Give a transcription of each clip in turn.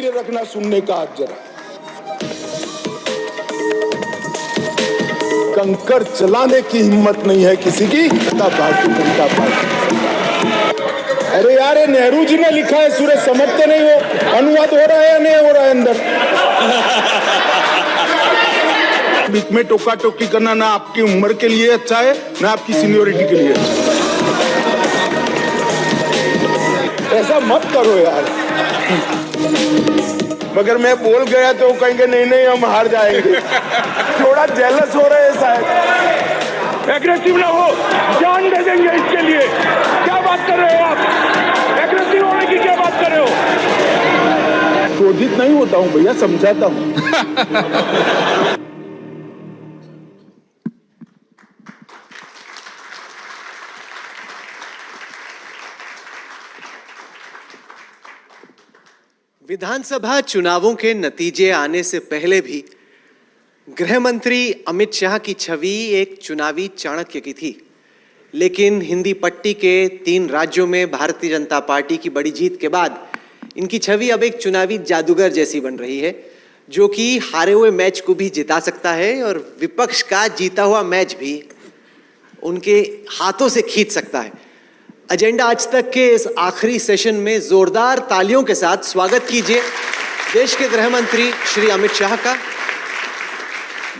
धैर्य रखना सुनने का आज जरा। कंकर चलाने की हिम्मत नहीं है किसी की, भारतीय जनता पार्टी। अरे यार, ये नेहरू जी ने लिखा है, सूरज समझते नहीं हो, अनुवाद हो रहा है या नहीं हो रहा है अंदर? बीच में टोका टोकी करना ना आपकी उम्र के लिए अच्छा है, ना आपकी सीनियोरिटी के लिए अच्छा है। ऐसा मत करो यार। मगर मैं बोल गया तो कहेंगे नहीं नहीं हम हार जाएंगे। थोड़ा जेलस हो रहे हैं शायद। एग्रेसिव ना हो, जान दे देंगे इसके लिए। क्या बात कर रहे हो आप? एग्रेसिव होने की क्या बात कर रहे हो? क्रोधित नहीं होता हूँ भैया, समझाता हूँ। विधानसभा चुनावों के नतीजे आने से पहले भी गृह मंत्री अमित शाह की छवि एक चुनावी चाणक्य की थी, लेकिन हिंदी पट्टी के 3 राज्यों में भारतीय जनता पार्टी की बड़ी जीत के बाद इनकी छवि अब एक चुनावी जादूगर जैसी बन रही है, जो कि हारे हुए मैच को भी जिता सकता है और विपक्ष का जीता हुआ मैच भी उनके हाथों से खींच सकता है। एजेंडा आज तक के इस आखिरी सेशन में जोरदार तालियों के साथ स्वागत कीजिए देश के गृह मंत्री श्री अमित शाह का।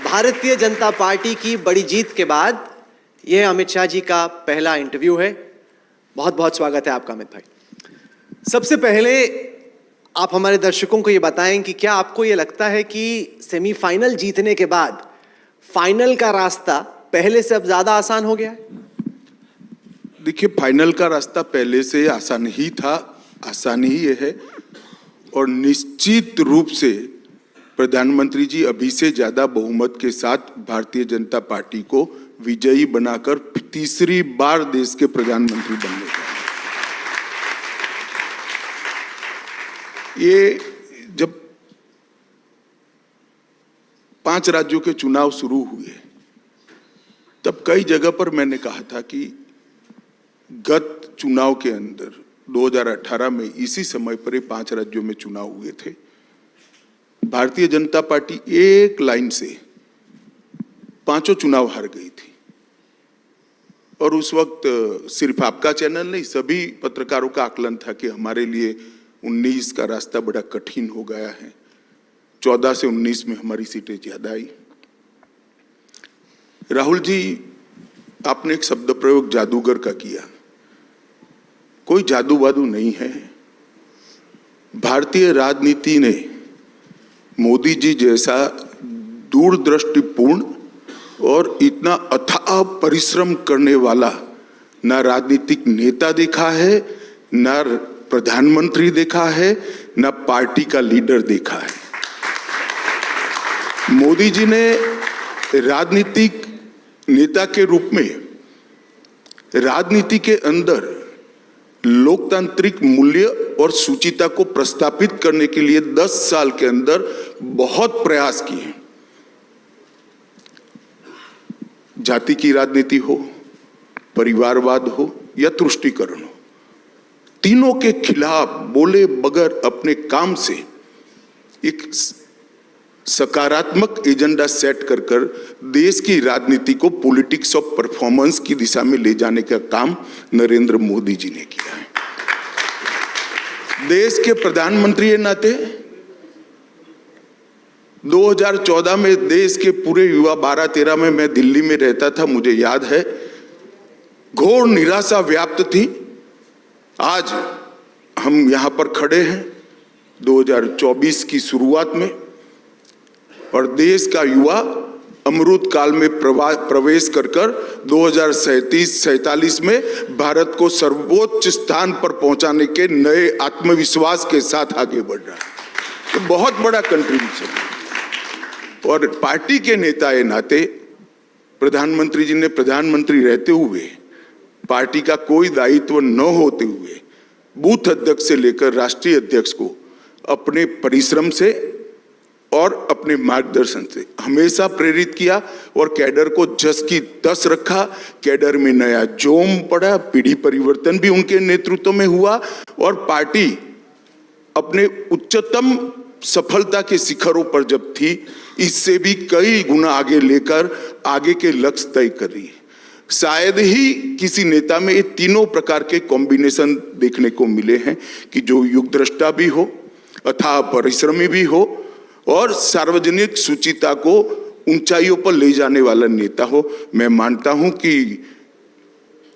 भारतीय जनता पार्टी की बड़ी जीत के बाद यह अमित शाह जी का पहला इंटरव्यू है। बहुत बहुत स्वागत है आपका अमित भाई। सबसे पहले आप हमारे दर्शकों को यह बताएं कि क्या आपको यह लगता है कि सेमीफाइनल जीतने के बाद फाइनल का रास्ता पहले से अब ज्यादा आसान हो गया है? देखिए, फाइनल का रास्ता पहले से आसान ही था, आसान ही है, और निश्चित रूप से प्रधानमंत्री जी अभी से ज्यादा बहुमत के साथ भारतीय जनता पार्टी को विजयी बनाकर तीसरी बार देश के प्रधानमंत्री बनने का। ये जब 5 राज्यों के चुनाव शुरू हुए तब कई जगह पर मैंने कहा था कि गत चुनाव के अंदर 2018 में इसी समय पर 5 राज्यों में चुनाव हुए थे, भारतीय जनता पार्टी एक लाइन से 5 चुनाव हार गई थी। और उस वक्त सिर्फ आपका चैनल नहीं, सभी पत्रकारों का आकलन था कि हमारे लिए 19 का रास्ता बड़ा कठिन हो गया है। 14 से 19 में हमारी सीटें ज्यादा आई। राहुल जी, आपने एक शब्द प्रयोग जादूगर का किया। कोई जादू वादू नहीं है। भारतीय राजनीति ने मोदी जी जैसा दूरदृष्टिपूर्ण और इतना अथाह परिश्रम करने वाला ना राजनीतिक नेता देखा है, ना प्रधानमंत्री देखा है, ना पार्टी का लीडर देखा है। मोदी जी ने राजनीतिक नेता के रूप में राजनीति के अंदर लोकतांत्रिक मूल्य और शुचिता को प्रस्थापित करने के लिए 10 साल के अंदर बहुत प्रयास किए। जाति की राजनीति हो, परिवारवाद हो या तुष्टीकरण हो, तीनों के खिलाफ बोले बगैर अपने काम से एक सकारात्मक एजेंडा सेट कर कर देश की राजनीति को पॉलिटिक्स ऑफ परफॉर्मेंस की दिशा में ले जाने का काम नरेंद्र मोदी जी ने किया है। देश के प्रधानमंत्री के नाते 2014 में देश के पूरे युवा 12-13 में मैं दिल्ली में रहता था, मुझे याद है, घोर निराशा व्याप्त थी। आज हम यहां पर खड़े हैं 2024 की शुरुआत में, और देश का युवा अमृत काल में प्रवेश कर 2037-47 में भारत को सर्वोच्च स्थान पर पहुंचाने के नए आत्मविश्वास के साथ आगे बढ़ रहा है। तो बहुत बड़ा कंट्रीब्यूशन है। और पार्टी के नेता के नाते प्रधानमंत्री जी ने प्रधानमंत्री रहते हुए, पार्टी का कोई दायित्व न होते हुए, बूथ अध्यक्ष से लेकर राष्ट्रीय अध्यक्ष को अपने परिश्रम से और अपने मार्गदर्शन से हमेशा प्रेरित किया और कैडर को जस की तस रखा। कैडर में नया जोम पड़ा, पीढ़ी परिवर्तन भी उनके नेतृत्व में हुआ और पार्टी अपने उच्चतम सफलता के शिखरों पर जब थी, इससे भी कई गुना आगे लेकर आगे के लक्ष्य तय कर रही है। शायद ही किसी नेता में ये तीनों प्रकार के कॉम्बिनेशन देखने को मिले हैं कि जो युगदृष्टा भी हो, अथाह परिश्रमी भी हो और सार्वजनिक सुचिता को ऊंचाइयों पर ले जाने वाला नेता हो। मैं मानता हूं कि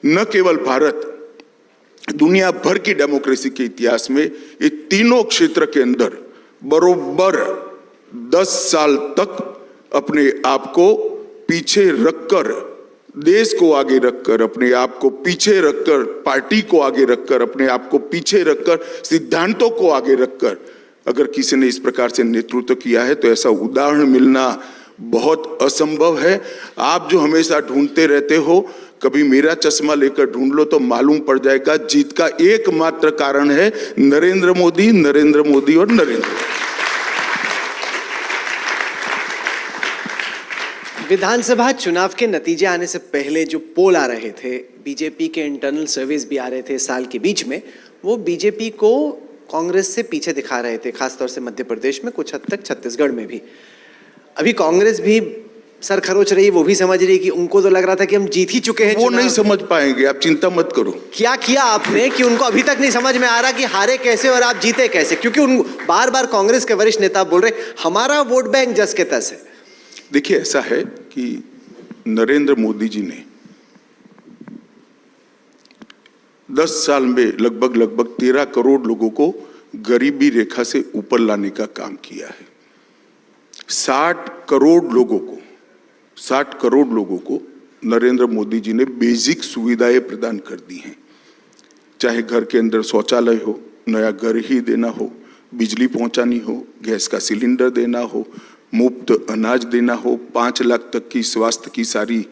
न केवल भारत, दुनिया भर की डेमोक्रेसी के इतिहास में ये तीनों क्षेत्र के अंदर बरोबर 10 साल तक अपने आप को पीछे रखकर, देश को आगे रखकर, अपने आप को पीछे रखकर, पार्टी को आगे रखकर, अपने आप को पीछे रखकर, सिद्धांतों को आगे रखकर अगर किसी ने इस प्रकार से नेतृत्व किया है तो ऐसा उदाहरण मिलना बहुत असंभव है। आप जो हमेशा ढूंढते रहते हो, कभी मेरा चश्मा लेकर ढूंढ लो तो मालूम पड़ जाएगा जीत का एकमात्र कारण है नरेंद्र मोदी, नरेंद्र मोदी और नरेंद्र मोदी। विधानसभा चुनाव के नतीजे आने से पहले जो पोल आ रहे थे, बीजेपी के इंटरनल सर्वेस भी आ रहे थे साल के बीच में, वो बीजेपी को कांग्रेस से पीछे दिखा रहे थे, खासतौर से मध्य प्रदेश में, कुछ हद तक छत्तीसगढ़ में भी। अभी कांग्रेस भी सर खरोच रही, वो भी समझ रही कि उनको तो लग रहा था कि हम जीत ही चुके हैं। वो नहीं समझ पाएंगे, आप चिंता मत करो। क्या किया आपने कि उनको अभी तक नहीं समझ में आ रहा कि हारे कैसे और आप जीते कैसे? क्योंकि उन बार बार कांग्रेस के वरिष्ठ नेता बोल रहे हमारा वोट बैंक जस के तस है। देखिए, ऐसा है कि नरेंद्र मोदी जी ने 10 साल में लगभग 13 करोड़ लोगों को गरीबी रेखा से ऊपर लाने का काम किया है। 60 करोड़ लोगों को नरेंद्र मोदी जी ने बेसिक सुविधाएं प्रदान कर दी हैं। चाहे घर के अंदर शौचालय हो, नया घर ही देना हो, बिजली पहुंचानी हो, गैस का सिलेंडर देना हो, मुफ्त अनाज देना हो, 5 लाख तक की स्वास्थ्य की सारी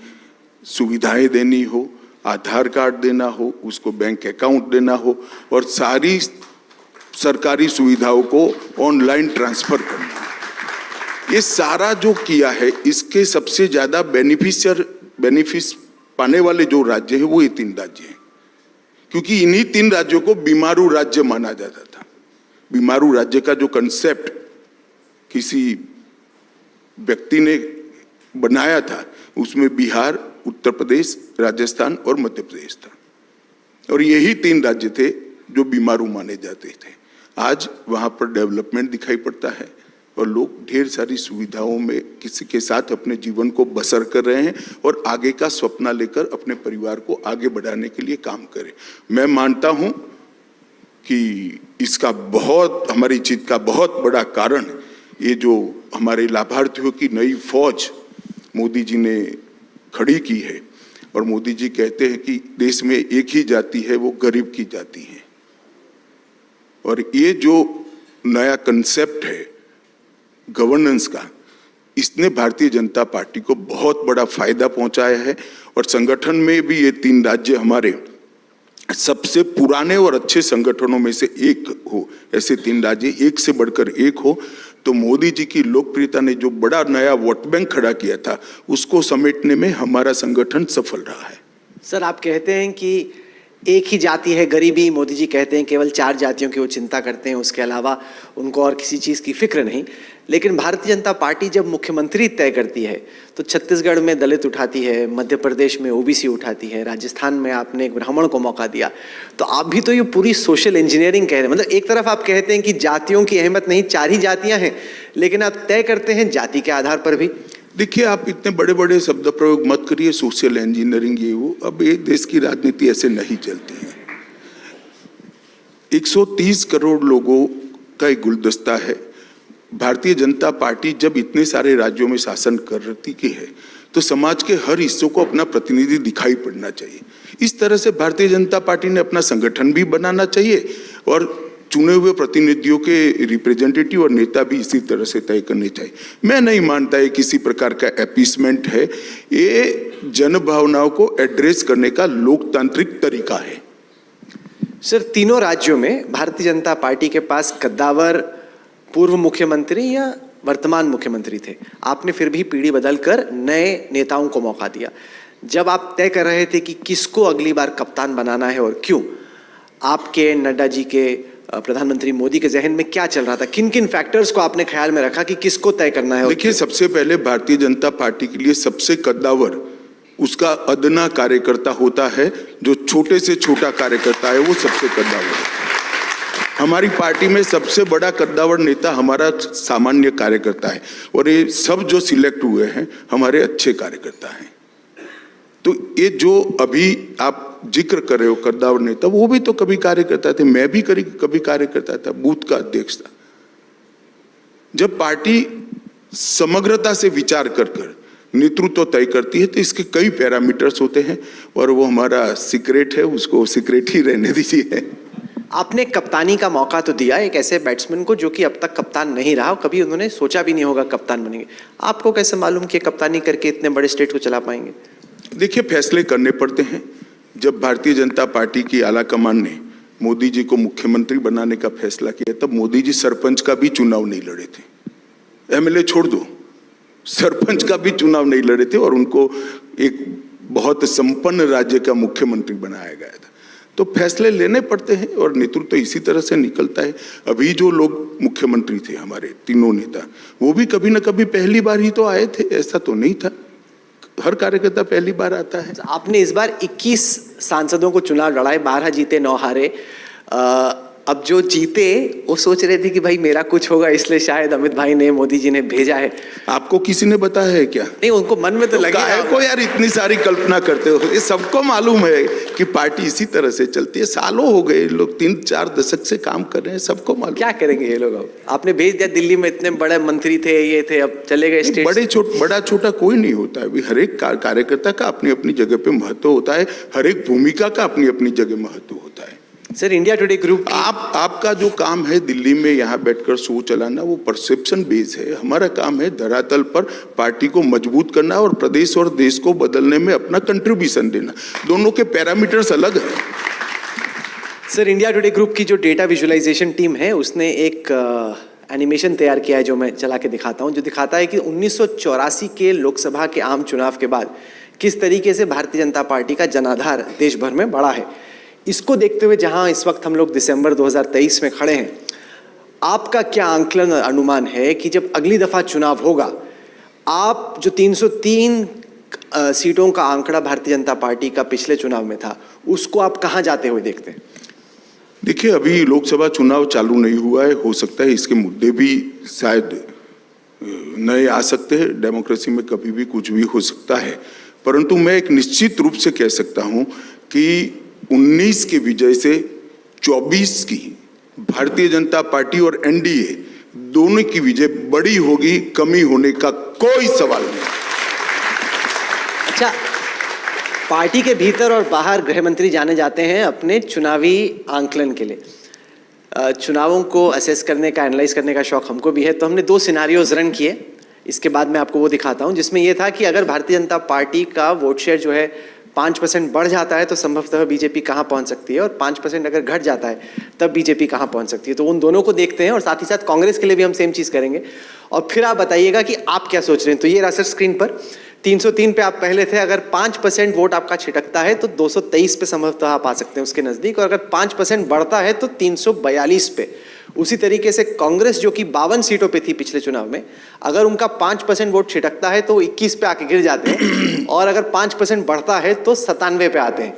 सुविधाएं देनी हो, आधार कार्ड देना हो, उसको बैंक अकाउंट देना हो और सारी सरकारी सुविधाओं को ऑनलाइन ट्रांसफर करना हो। ये सारा जो किया है, इसके सबसे ज्यादा बेनिफिट पाने वाले जो राज्य है वो ये 3 राज्य हैं, क्योंकि इन्हीं 3 राज्यों को बीमारू राज्य माना जाता था। बीमारू राज्य का जो कंसेप्ट किसी व्यक्ति ने बनाया था, उसमें बिहार, उत्तर प्रदेश, राजस्थान और मध्य प्रदेश था, और यही 3 राज्य थे जो बीमारू माने जाते थे। आज वहां पर डेवलपमेंट दिखाई पड़ता है और लोग ढेर सारी सुविधाओं में किसी के साथ अपने जीवन को बसर कर रहे हैं और आगे का सपना लेकर अपने परिवार को आगे बढ़ाने के लिए काम करें। मैं मानता हूं कि इसका हमारी जीत का बहुत बड़ा कारण ये जो हमारे लाभार्थियों की नई फौज मोदी जी ने खड़ी की है। और मोदी जी कहते हैं कि देश में एक ही जाति है, वो गरीब की जाति है। और ये जो नया कंसेप्ट है गवर्नेंस का, इसने भारतीय जनता पार्टी को बहुत बड़ा फायदा पहुंचाया है। और संगठन में भी ये 3 राज्य हमारे सबसे पुराने और अच्छे संगठनों में से एक हो, ऐसे 3 राज्य एक से बढ़कर एक हो, तो मोदी जी की लोकप्रियता ने जो बड़ा नया वोट बैंक खड़ा किया था, उसको समेटने में हमारा संगठन सफल रहा है। सर, आप कहते हैं कि एक ही जाति है गरीबी, मोदी जी कहते हैं केवल 4 जातियों की वो चिंता करते हैं, उसके अलावा उनको और किसी चीज़ की फिक्र नहीं। लेकिन भारतीय जनता पार्टी जब मुख्यमंत्री तय करती है तो छत्तीसगढ़ में दलित उठाती है, मध्य प्रदेश में ओबीसी उठाती है, राजस्थान में आपने एक ब्राह्मण को मौका दिया। तो आप भी तो ये पूरी सोशल इंजीनियरिंग कह रहे हैं। मतलब एक तरफ आप कहते हैं कि जातियों की अहमियत नहीं, 4 ही जातियाँ हैं, लेकिन आप तय करते हैं जाति के आधार पर भी। देखिए, आप इतने बड़े बड़े शब्द प्रयोग मत करिए, सोशल इंजीनियरिंग ये वो। अब ये देश की राजनीति ऐसे नहीं चलती है। 130 करोड़ लोगों का एक गुलदस्ता है। भारतीय जनता पार्टी जब इतने सारे राज्यों में शासन कर रही है तो समाज के हर हिस्सों को अपना प्रतिनिधि दिखाई पड़ना चाहिए। इस तरह से भारतीय जनता पार्टी ने अपना संगठन भी बनाना चाहिए और चुने हुए प्रतिनिधियों के रिप्रेजेंटेटिव और नेता भी इसी तरह से तय करने चाहिए। मैं नहीं मानता ये किसी प्रकार का अपीसमेंट है, ये जन भावनाओं को एड्रेस करने का लोकतांत्रिक तरीका है। सर, तीनों राज्यों में भारतीय जनता पार्टी के पास कद्दावर पूर्व मुख्यमंत्री या वर्तमान मुख्यमंत्री थे। आपने फिर भी पीढ़ी बदलकर नए नेताओं को मौका दिया। जब आप तय कर रहे थे कि किसको अगली बार कप्तान बनाना है और क्यों, आपके, नड्डा जी के, प्रधानमंत्री मोदी के जहन में क्या चल रहा था? किन किन फैक्टर्स को आपने ख्याल में रखा कि किसको तय करना है? देखिए, सबसे पहले भारतीय जनता पार्टी के लिए सबसे कद्दावर उसका अदना कार्यकर्ता होता है। जो छोटे से छोटा कार्यकर्ता है वो सबसे कद्दावर है। हमारी पार्टी में सबसे बड़ा कद्दावर नेता हमारा सामान्य कार्यकर्ता है और ये सब जो सिलेक्ट हुए हैं हमारे अच्छे कार्यकर्ता हैं। तो ये जो अभी आप जिक्र कर रहे हो कद्दावर नेता, वो भी तो कभी कार्यकर्ता थे, मैं भी कभी कार्यकर्ता था, बूथ का अध्यक्ष था। जब पार्टी समग्रता से विचार कर नेतृत्व तय करती है तो इसके कई पैरामीटर्स होते हैं और वो हमारा सीक्रेट है, उसको सीक्रेट ही रहने दीजिए। आपने कप्तानी का मौका तो दिया एक ऐसे बैट्समैन को जो कि अब तक कप्तान नहीं रहा, कभी उन्होंने सोचा भी नहीं होगा कप्तान बनेंगे। आपको कैसे मालूम कि कप्तानी करके इतने बड़े स्टेट को चला पाएंगे? देखिए, फैसले करने पड़ते हैं। जब भारतीय जनता पार्टी की आला कमान ने मोदी जी को मुख्यमंत्री बनाने का फैसला किया तब मोदी जी सरपंच का भी चुनाव नहीं लड़े थे। एमएलए छोड़ दो, सरपंच का भी चुनाव नहीं लड़े थे और उनको एक बहुत संपन्न राज्य का मुख्यमंत्री बनाया गया था। तो फैसले लेने पड़ते हैं और नेतृत्व तो इसी तरह से निकलता है। अभी जो लोग मुख्यमंत्री थे हमारे तीनों नेता, वो भी कभी ना कभी पहली बार ही तो आए थे, ऐसा तो नहीं था। हर कार्यकर्ता पहली बार आता है। आपने इस बार 21 सांसदों को चुनाव लड़ाए, 12 जीते 9 हारे। अब जो जीते वो सोच रहे थे कि भाई मेरा कुछ होगा, इसलिए शायद अमित भाई ने, मोदी जी ने भेजा है। आपको किसी ने बताया है क्या? नहीं, उनको मन में तो लगा है को यार इतनी सारी कल्पना करते हो। ये सबको मालूम है कि पार्टी इसी तरह से चलती है। सालों हो गए, लोग 3-4 दशक से काम कर रहे हैं, सबको मालूम। क्या करेंगे ये लोग? अब आपने भेज दिया, दिल्ली में इतने बड़े मंत्री थे, ये थे, अब चले गए स्टेट। बड़ा छोटा कोई नहीं होता है। हर एक कार्यकर्ता का अपनी अपनी जगह पे महत्व होता है, हर एक भूमिका का अपनी अपनी जगह महत्व होता है। सर, इंडिया टुडे ग्रुप आपका जो काम है दिल्ली में यहाँ बैठकर शो चलाना, वो परसेप्शन बेस है। हमारा काम है धरातल पर पार्टी को मजबूत करना और प्रदेश और देश को बदलने में अपना कंट्रीब्यूशन देना। दोनों के पैरामीटर्स अलग हैं। सर, इंडिया टुडे ग्रुप की जो डेटा विजुअलाइजेशन टीम है उसने एक एनिमेशन तैयार किया है जो मैं चला के दिखाता हूं, जो दिखाता है कि 1984 के लोकसभा के आम चुनाव के बाद किस तरीके से भारतीय जनता पार्टी का जनाधार देश भर में बढ़ा है। इसको देखते हुए जहां इस वक्त हम लोग दिसंबर 2023 में खड़े हैं, आपका क्या आंकलन अनुमान है कि जब अगली दफा चुनाव होगा, आप जो 303 सीटों का आंकड़ा भारतीय जनता पार्टी का पिछले चुनाव में था, उसको आप कहां जाते हुए देखते हैं? देखिए, अभी लोकसभा चुनाव चालू नहीं हुआ है, हो सकता है इसके मुद्दे भी शायद नए आ सकते हैं। डेमोक्रेसी में कभी भी कुछ भी हो सकता है, परंतु मैं एक निश्चित रूप से कह सकता हूं कि 19 के विजय से 24 की भारतीय जनता पार्टी और एनडीए दोनों की विजय बड़ी होगी, कमी होने का कोई सवाल नहीं। अच्छा, पार्टी के भीतर और बाहर गृह मंत्री जाने जाते हैं अपने चुनावी आंकलन के लिए। चुनावों को असेस करने का, एनालाइज करने का शौक हमको भी है, तो हमने 2 सिनारियोज रन किए। इसके बाद मैं आपको वो दिखाता हूं जिसमें यह था कि अगर भारतीय जनता पार्टी का वोट शेयर जो है 5% बढ़ जाता है तो संभवतः बीजेपी कहां पहुंच सकती है, और 5% अगर घट जाता है तब बीजेपी कहां पहुंच सकती है। तो उन दोनों को देखते हैं और साथ ही साथ कांग्रेस के लिए भी हम सेम चीज करेंगे और फिर आप बताइएगा कि आप क्या सोच रहे हैं। तो ये रहा सर स्क्रीन पर, 303 पे आप पहले थे। अगर 5% वोट आपका छिटकता है तो 223 पे संभवतः आप आ सकते हैं उसके नजदीक, और अगर 5% बढ़ता है तो 342 पे। उसी तरीके से कांग्रेस जो कि 52 सीटों पे थी पिछले चुनाव में, अगर उनका 5% वोट छिटकता है तो 21 पे आके गिर जाते हैं, और अगर 5% बढ़ता है तो 97 पे आते हैं।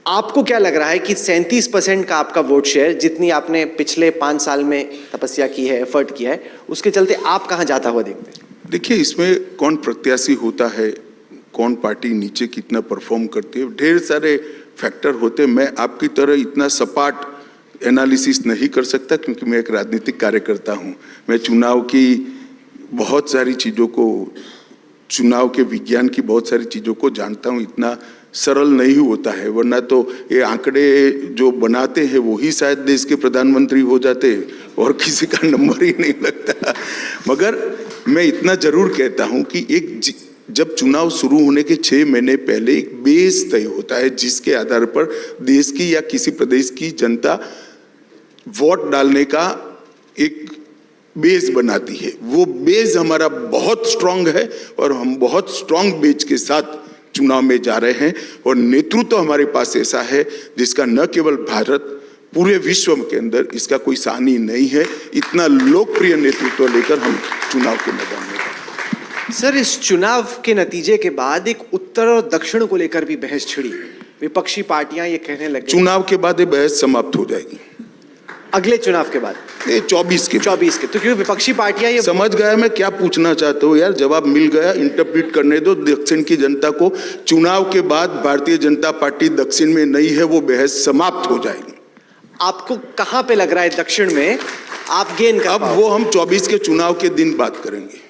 आपको क्या लग रहा है कि 37% का आपका वोट शेयर, जितनी आपने पिछले 5 साल में तपस्या की है, एफर्ट किया है, उसके चलते आप कहां जाता हुआ देखते हैं? देखिए, इसमें कौन प्रत्याशी होता है, कौन पार्टी नीचे कितना परफॉर्म करती है, ढेर सारे फैक्टर होते हैं। मैं आपकी तरह इतना सपाट एनालिसिस नहीं कर सकता क्योंकि मैं एक राजनीतिक कार्यकर्ता हूं। मैं चुनाव की बहुत सारी चीज़ों को, चुनाव के विज्ञान की बहुत सारी चीज़ों को जानता हूं। इतना सरल नहीं होता है, वरना तो ये आंकड़े जो बनाते हैं वो ही शायद देश के प्रधानमंत्री हो जाते और किसी का नंबर ही नहीं लगता। मगर मैं इतना जरूर कहता हूं कि जब चुनाव शुरू होने के 6 महीने पहले एक बेस तय होता है जिसके आधार पर देश की या किसी प्रदेश की जनता वोट डालने का एक बेस बनाती है। वो बेस हमारा बहुत स्ट्रांग है और हम बहुत स्ट्रांग बेस के साथ चुनाव में जा रहे हैं, और नेतृत्व हमारे पास ऐसा है जिसका न केवल भारत पूरे विश्व के अंदर इसका कोई सानी नहीं है। इतना लोकप्रिय नेतृत्व लेकर हम चुनाव के मैदान में गए। सर, इस चुनाव के नतीजे के बाद एक उत्तर और दक्षिण को लेकर भी बहस छिड़ी। विपक्षी पार्टियां ये कहने लगी चुनाव के बाद ये बहस समाप्त हो जाएगी। अगले चुनाव के बाद ये 24 के तो क्योंकि विपक्षी पार्टियां ये समझ गया मैं क्या पूछना चाहते हो यार, जवाब मिल गया। इंटरप्रेट करने दो दक्षिण की जनता को। चुनाव के बाद भारतीय जनता पार्टी दक्षिण में नहीं है, वो बहस समाप्त हो जाएगी। आपको कहां पे लग रहा है दक्षिण में आप गेन कर अब पाओगे? वो हम 24 के चुनाव के दिन बात करेंगे,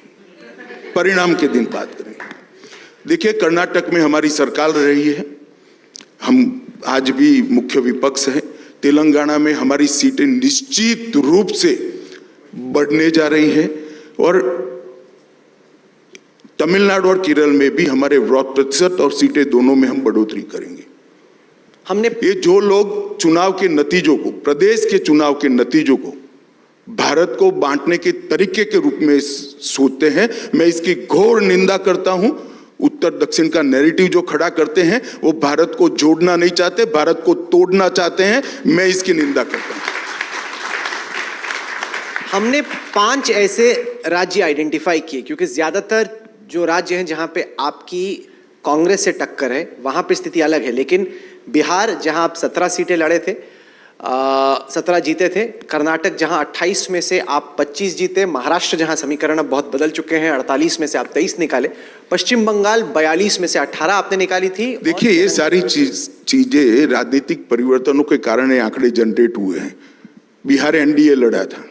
परिणाम के दिन बात करेंगे। देखिए, कर्नाटक में हमारी सरकार रही है, हम आज भी मुख्य विपक्ष है। तेलंगाना में हमारी सीटें निश्चित रूप से बढ़ने जा रही हैं और तमिलनाडु और केरल में भी हमारे वोट प्रतिशत और सीटें दोनों में हम बढ़ोतरी करेंगे। हमने ये जो लोग चुनाव के नतीजों को, प्रदेश के चुनाव के नतीजों को भारत को बांटने के तरीके के रूप में सोचते हैं, मैं इसकी घोर निंदा करता हूं। उत्तर दक्षिण का नैरेटिव जो खड़ा करते हैं वो भारत को जोड़ना नहीं चाहते, भारत को तोड़ना चाहते हैं। मैं इसकी निंदा करता हूं। हमने 5 ऐसे राज्य आइडेंटिफाई किए क्योंकि ज्यादातर जो राज्य हैं जहां पे आपकी कांग्रेस से टक्कर है वहां पे स्थिति अलग है। लेकिन बिहार जहां आप 17 सीटें लड़े थे, 17 जीते थे। कर्नाटक जहां 28 में से आप 25 जीते। महाराष्ट्र जहां समीकरण अब बहुत बदल चुके हैं, 48 में से आप 23 निकाले। पश्चिम बंगाल 42 में से 18 आपने निकाली थी। देखिए, ये सारी चीजें राजनीतिक परिवर्तनों के कारण ये आंकड़े जनरेट हुए हैं। बिहार एनडीए लड़ा था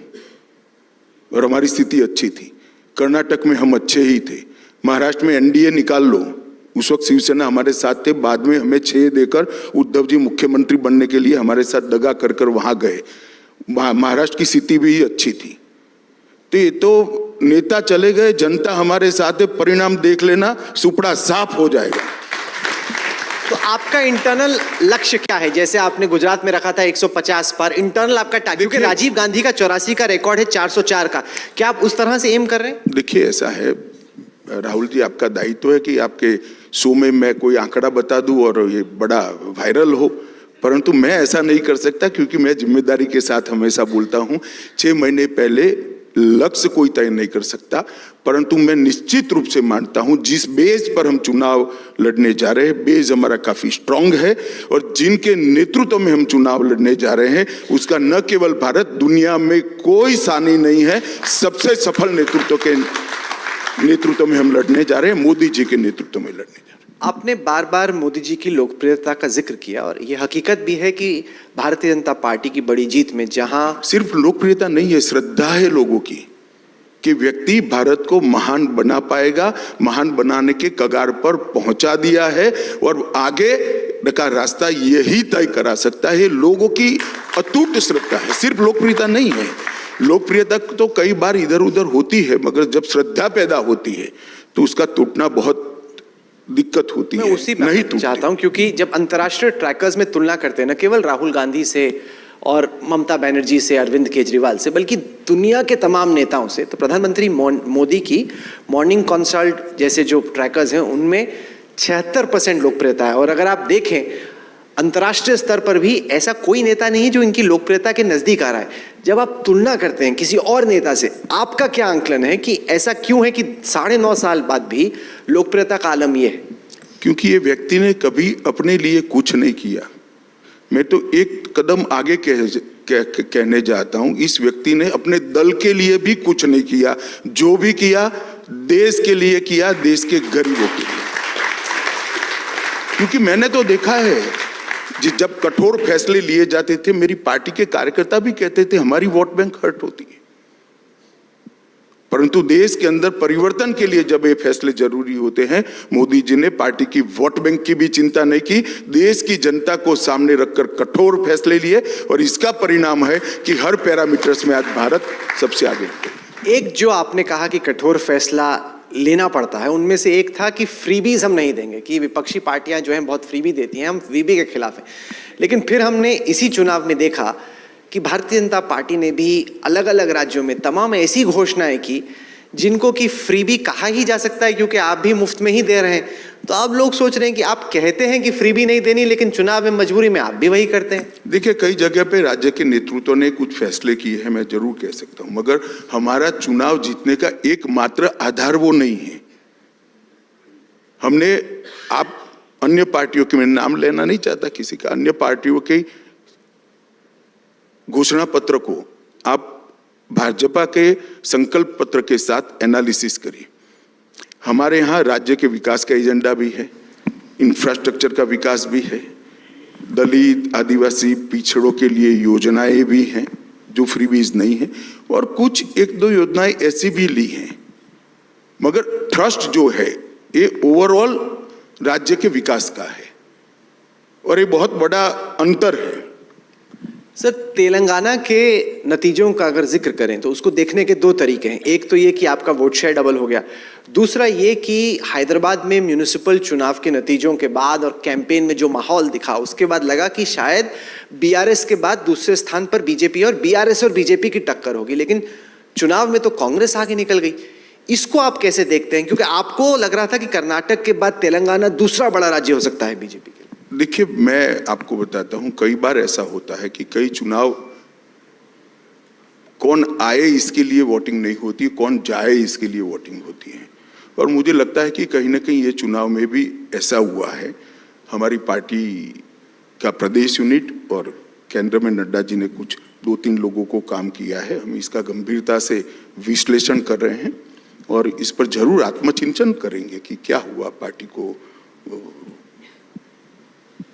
और हमारी स्थिति अच्छी थी। कर्नाटक में हम अच्छे ही थे। महाराष्ट्र में एनडीए निकाल लो, उस वक्त शिवसेना हमारे साथ थे। बाद में हमें 6 देकर उद्धव जी मुख्यमंत्री बनने के लिए हमारे साथ दगा कर कर वहां गए। महाराष्ट्र की स्थिति भी अच्छी थी। तो ये तो नेता चले गए, जनता हमारे साथ है। परिणाम देख लेना, सुपड़ा साफ हो जाएगा। तो आपका इंटरनल लक्ष्य क्या है? जैसे आपने गुजरात में रखा था 150 पर, इंटरनल आपका टारगेट, क्योंकि राजीव गांधी का 84 का रिकॉर्ड है 404 का, क्या आप उस तरह से एम कर रहे हैं? देखिए, ऐसा है राहुल जी, आपका दायित्व है कि आपके शो में मैं कोई आंकड़ा बता दूं और ये बड़ा वायरल हो, परंतु मैं ऐसा नहीं कर सकता क्योंकि मैं जिम्मेदारी के साथ हमेशा बोलता हूं। 6 महीने पहले लक्ष्य कोई तय नहीं कर सकता, परंतु मैं निश्चित रूप से मानता हूं जिस बेस पर हम चुनाव लड़ने जा रहे हैं, बेस हमारा काफी स्ट्रांग है और जिनके नेतृत्व में हम चुनाव लड़ने जा रहे हैं उसका न केवल भारत, दुनिया में कोई सानी नहीं है। सबसे सफल नेतृत्व में हम लड़ने जा रहे हैं, मोदी जी के नेतृत्व में लड़ने जा रहे हैं। आपने बार बार मोदी जी की लोकप्रियता का जिक्र किया और यह हकीकत भी है कि भारतीय जनता पार्टी की बड़ी जीत में जहां सिर्फ लोकप्रियता नहीं है, श्रद्धा है लोगों की कि व्यक्ति भारत को महान बना पाएगा, महान बनाने के कगार पर पहुंचा दिया है और आगे का रास्ता यही तय करा सकता है। लोगों की अटूट श्रद्धा है, सिर्फ लोकप्रियता नहीं है। लोकप्रियता तो कई बार इधर उधर होती है, मगर जब श्रद्धा पैदा होती है तो उसका टूटना बहुत दिक्कत होती है। उसी नहीं चाहता हूं क्योंकि जब अंतर्राष्ट्रीय ट्रैकर्स में तुलना करते हैं न केवल राहुल गांधी से और ममता बनर्जी से, अरविंद केजरीवाल से, बल्कि दुनिया के तमाम नेताओं से, तो प्रधानमंत्री मोदी की मॉर्निंग कंसल्ट जैसे जो ट्रैकर्स हैं उनमें 76% लोकप्रियता है। और अगर आप देखें अंतर्राष्ट्रीय स्तर पर भी ऐसा कोई नेता नहीं जो इनकी लोकप्रियता के नजदीक आ रहा है। जब आप तुलना करते हैं किसी और नेता से, आपका क्या आंकलन है कि ऐसा क्यों है कि 9.5 साल बाद भी लोकप्रियता का आलम ये है? क्योंकि ये व्यक्ति ने कभी अपने लिए कुछ नहीं किया। मैं तो एक कदम आगे कहने जाता हूं, इस व्यक्ति ने अपने दल के लिए भी कुछ नहीं किया। जो भी किया देश के लिए किया, देश के गरीबों के लिए। क्योंकि मैंने तो देखा है जब कठोर फैसले लिए जाते थे, मेरी पार्टी के कार्यकर्ता भी कहते थे हमारी वोट बैंक हर्ट होती है, परंतु देश के अंदर परिवर्तन के लिए जब ये फैसले जरूरी होते हैं, मोदी जी ने पार्टी की वोट बैंक की भी चिंता नहीं की, देश की जनता को सामने रखकर कठोर फैसले लिए और इसका परिणाम है कि हर पैरामीटर्स में आज भारत सबसे आगे है। एक जो आपने कहा कि कठोर फैसला लेना पड़ता है, उनमें से एक था कि फ्रीबीज हम नहीं देंगे, कि विपक्षी पार्टियां जो हैं बहुत फ्रीबी देती हैं, हम फ्रीबी के खिलाफ हैं। लेकिन फिर हमने इसी चुनाव में देखा कि भारतीय जनता पार्टी ने भी अलग अलग राज्यों में तमाम ऐसी घोषणाएं की जिनको कि फ्रीबी कहा ही जा सकता है क्योंकि आप भी मुफ्त में ही दे रहे हैं, तो अब लोग सोच रहे हैं कि आप कहते हैं कि फ्रीबी नहीं देनी, लेकिन चुनाव में मजबूरी में आप भी वही करते हैं। देखिए, कई जगह पे राज्य के नेतृत्व ने कुछ फैसले किए हैं, मैं जरूर कह सकता हूं, मगर हमारा चुनाव जीतने का एकमात्र आधार वो नहीं है। हमने, आप अन्य पार्टियों के, मैं नाम लेना नहीं चाहता किसी का, अन्य पार्टियों के घोषणा पत्र को आप भाजपा के संकल्प पत्र के साथ एनालिसिस करिए। हमारे यहाँ राज्य के विकास का एजेंडा भी है, इंफ्रास्ट्रक्चर का विकास भी है, दलित आदिवासी पिछड़ों के लिए योजनाएं भी हैं जो फ्रीबीज नहीं है, और कुछ एक दो योजनाएं ऐसी भी ली हैं, मगर ट्रस्ट जो है ये ओवरऑल राज्य के विकास का है, और ये बहुत बड़ा अंतर है। सर, तेलंगाना के नतीजों का अगर जिक्र करें तो उसको देखने के दो तरीके हैं। एक तो ये कि आपका वोट शेयर डबल हो गया, दूसरा ये कि हैदराबाद में म्यूनिसिपल चुनाव के नतीजों के बाद और कैंपेन में जो माहौल दिखा, उसके बाद लगा कि शायद बीआरएस के बाद दूसरे स्थान पर बीजेपी, और बीआरएस और बीजेपी की टक्कर होगी, लेकिन चुनाव में तो कांग्रेस आगे निकल गई। इसको आप कैसे देखते हैं, क्योंकि आपको लग रहा था कि कर्नाटक के बाद तेलंगाना दूसरा बड़ा राज्य हो सकता है बीजेपी के? देखिए, मैं आपको बताता हूं, कई बार ऐसा होता है कि कई चुनाव कौन आए इसके लिए वोटिंग नहीं होती, कौन जाए इसके लिए वोटिंग होती है, और मुझे लगता है कि कहीं ना कहीं ये चुनाव में भी ऐसा हुआ है। हमारी पार्टी का प्रदेश यूनिट और केंद्र में नड्डा जी ने कुछ 2-3 लोगों को काम किया है, हम इसका गंभीरता से विश्लेषण कर रहे हैं और इस पर जरूर आत्मचिंतन करेंगे कि क्या हुआ पार्टी को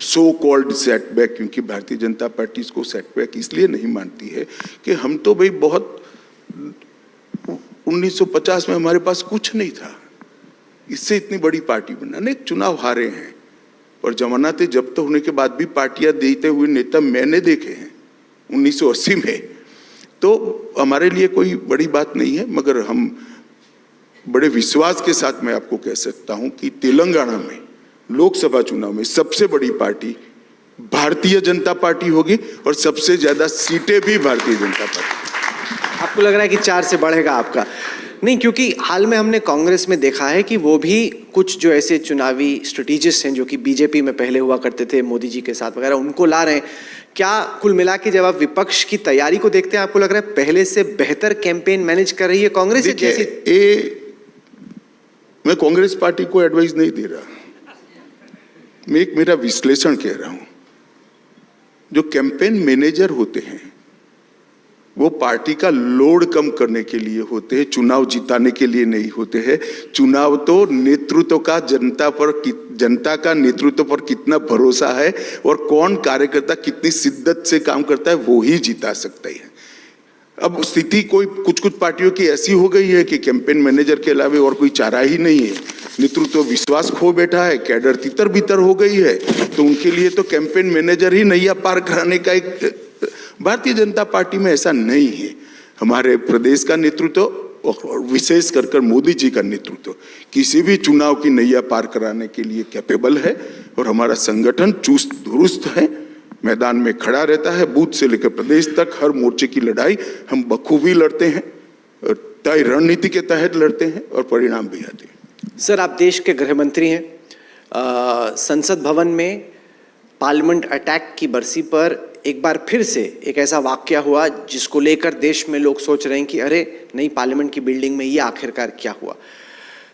सो कॉल्ड सेटबैक, क्योंकि भारतीय जनता पार्टी इसको सेटबैक इसलिए नहीं मानती है कि हम तो भाई बहुत 1950 में हमारे पास कुछ नहीं था, इससे इतनी बड़ी पार्टी बना, अनेक चुनाव हारे हैं, और जमानतें जब्त होने के बाद भी पार्टियां देते हुए नेता मैंने देखे हैं 1980 में, तो हमारे लिए कोई बड़ी बात नहीं है। मगर हम बड़े विश्वास के साथ मैं आपको कह सकता हूं कि तेलंगाना में लोकसभा चुनाव में सबसे बड़ी पार्टी भारतीय जनता पार्टी होगी, और सबसे ज्यादा सीटें भी भारतीय जनता पार्टी। आपको लग रहा है कि 4 से बढ़ेगा आपका? नहीं, क्योंकि हाल में हमने कांग्रेस में देखा है कि वो भी कुछ जो ऐसे चुनावी स्ट्रेटेजिस्ट हैं जो कि बीजेपी में पहले हुआ करते थे मोदी जी के साथ वगैरह, उनको ला रहे हैं। क्या कुल मिला के जब आप विपक्ष की तैयारी को देखते हैं, आपको लग रहा है पहले से बेहतर कैंपेन मैनेज कर रही है कांग्रेस? मैं कांग्रेस पार्टी को एडवाइस नहीं दे रहा, मैं एक मेरा विश्लेषण कह रहा हूं। जो कैंपेन मैनेजर होते हैं वो पार्टी का लोड कम करने के लिए होते हैं, चुनाव जिताने के लिए नहीं होते हैं। चुनाव तो नेतृत्व का, जनता का नेतृत्व पर कितना भरोसा है और कौन कार्यकर्ता कितनी शिद्दत से काम करता है वो ही जिता सकता है। अब स्थिति कोई कुछ पार्टियों की ऐसी हो गई है कि कैंपेन मैनेजर के अलावा और कोई चारा ही नहीं है, नेतृत्व विश्वास खो बैठा है, कैडर तितर बितर हो गई है, तो उनके लिए तो कैंपेन मैनेजर ही नैया पार कराने का एक। भारतीय जनता पार्टी में ऐसा नहीं है। हमारे प्रदेश का नेतृत्व और विशेष कर मोदी जी का नेतृत्व किसी भी चुनाव की नैया पार कराने के लिए कैपेबल है, और हमारा संगठन चुस्त दुरुस्त है, मैदान में खड़ा रहता है, बूथ से लेकर प्रदेश तक हर मोर्चे की लड़ाई हम बखूबी लड़ते हैं, और तय रणनीति के तहत लड़ते हैं और परिणाम भी आते हैं। सर, आप देश के गृह मंत्री हैं। संसद भवन में पार्लियामेंट अटैक की बरसी पर एक बार फिर से एक ऐसा वाकया हुआ जिसको लेकर देश में लोग सोच रहे हैं कि अरे नहीं, पार्लियामेंट की बिल्डिंग में ये आखिरकार क्या हुआ।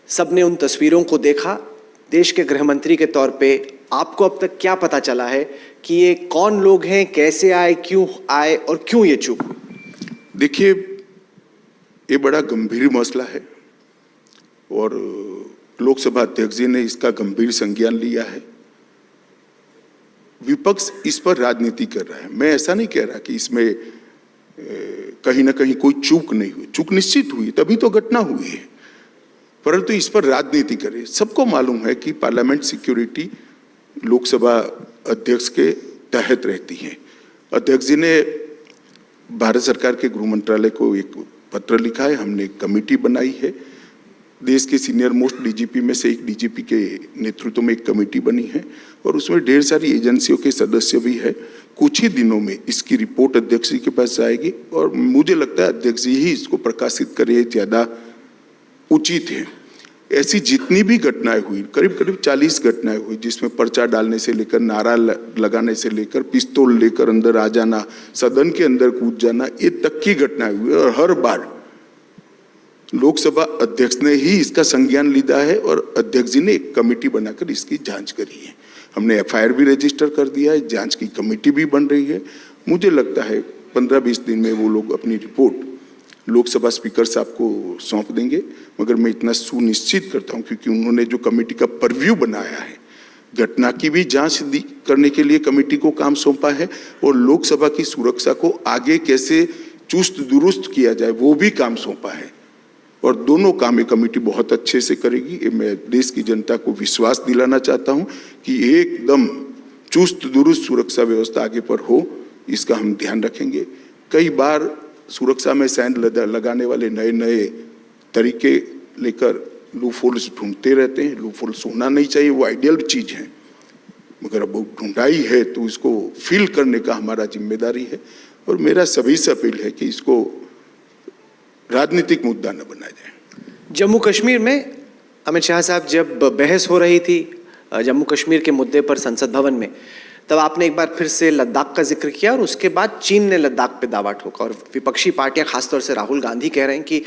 सबने उन तस्वीरों को देखा। देश के गृह मंत्री के तौर पे आपको अब तक क्या पता चला है कि ये कौन लोग हैं, कैसे आए, क्यों आए और क्यों ये चूक हुई? देखिए, ये बड़ा गंभीर मसला है और लोकसभा अध्यक्ष जी ने इसका गंभीर संज्ञान लिया है। विपक्ष इस पर राजनीति कर रहा है। मैं ऐसा नहीं कह रहा कि इसमें कहीं ना कहीं कोई चूक नहीं हुई, चूक निश्चित हुई, तभी तो घटना हुई है, परंतु इस पर राजनीति करे। सबको मालूम है कि पार्लियामेंट सिक्योरिटी लोकसभा अध्यक्ष के तहत रहती है। अध्यक्ष जी ने भारत सरकार के गृह मंत्रालय को एक पत्र लिखा है, हमने एक कमेटी बनाई है, देश के सीनियर मोस्ट डीजीपी में से एक डीजीपी के नेतृत्व में एक कमेटी बनी है और उसमें ढेर सारी एजेंसियों के सदस्य भी है। कुछ ही दिनों में इसकी रिपोर्ट अध्यक्ष जी के पास जाएगी और मुझे लगता है अध्यक्ष जी ही इसको प्रकाशित करे, ज़्यादा उचित है। ऐसी जितनी भी घटनाएं हुई, करीब करीब 40 घटनाएं हुई, जिसमें पर्चा डालने से लेकर, नारा लगाने से लेकर, पिस्तौल लेकर अंदर आ जाना, सदन के अंदर कूद जाना, ये तक की घटनाएं हुई। और हर बार लोकसभा अध्यक्ष ने ही इसका संज्ञान लिया है और अध्यक्ष जी ने एक कमेटी बनाकर इसकी जांच करी है। हमने एफआईआर भी रजिस्टर कर दिया है, जांच की कमेटी भी बन रही है। मुझे लगता है 15-20 दिन में वो लोग अपनी रिपोर्ट लोकसभा स्पीकर साहब को सौंप देंगे। मगर मैं इतना सुनिश्चित करता हूं, क्योंकि उन्होंने जो कमेटी का परव्यू बनाया है, घटना की भी जांच करने के लिए कमेटी को काम सौंपा है, और लोकसभा की सुरक्षा को आगे कैसे चुस्त दुरुस्त किया जाए वो भी काम सौंपा है। और दोनों काम ये कमेटी बहुत अच्छे से करेगी। ये मैं देश की जनता को विश्वास दिलाना चाहता हूं कि एकदम चुस्त दुरुस्त सुरक्षा व्यवस्था आगे पर हो, इसका हम ध्यान रखेंगे। कई बार सुरक्षा में सैंध लगाने वाले नए नए तरीके लेकर लूफोल्स ढूंढते रहते हैं। लूफोल्स होना नहीं चाहिए, वो आइडियल चीज है, मगर अब वो ढूंढाई है तो इसको फिल करने का हमारा जिम्मेदारी है। और मेरा सभी से अपील है कि इसको राजनीतिक मुद्दा न बनाया जाए। जम्मू कश्मीर में अमित शाह साहब, जब बहस हो रही थी जम्मू कश्मीर के मुद्दे पर संसद भवन में, तब आपने एक बार फिर से लद्दाख का जिक्र किया और उसके बाद चीन ने लद्दाख पे दावा ठोका। और विपक्षी पार्टियां, खासतौर से राहुल गांधी, कह रहे हैं कि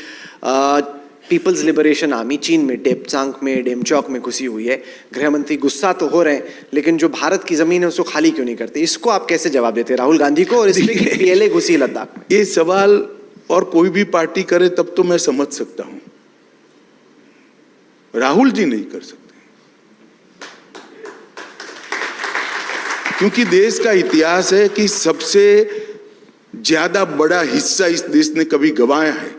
पीपल्स लिबरेशन आर्मी चीन में डेपचांग में, डेमचौक में घुसी हुई है। गृह मंत्री गुस्सा तो हो रहे हैं, लेकिन जो भारत की जमीन है उसको खाली क्यों नहीं करते? इसको आप कैसे जवाब देते राहुल गांधी को, और इसमें कि पीएलए घुसी लद्दाख में? ये सवाल और कोई भी पार्टी करे तब तो मैं समझ सकता हूं, राहुल जी नहीं कर सकते, क्योंकि देश का इतिहास है कि सबसे ज्यादा बड़ा हिस्सा इस देश ने कभी गंवाया है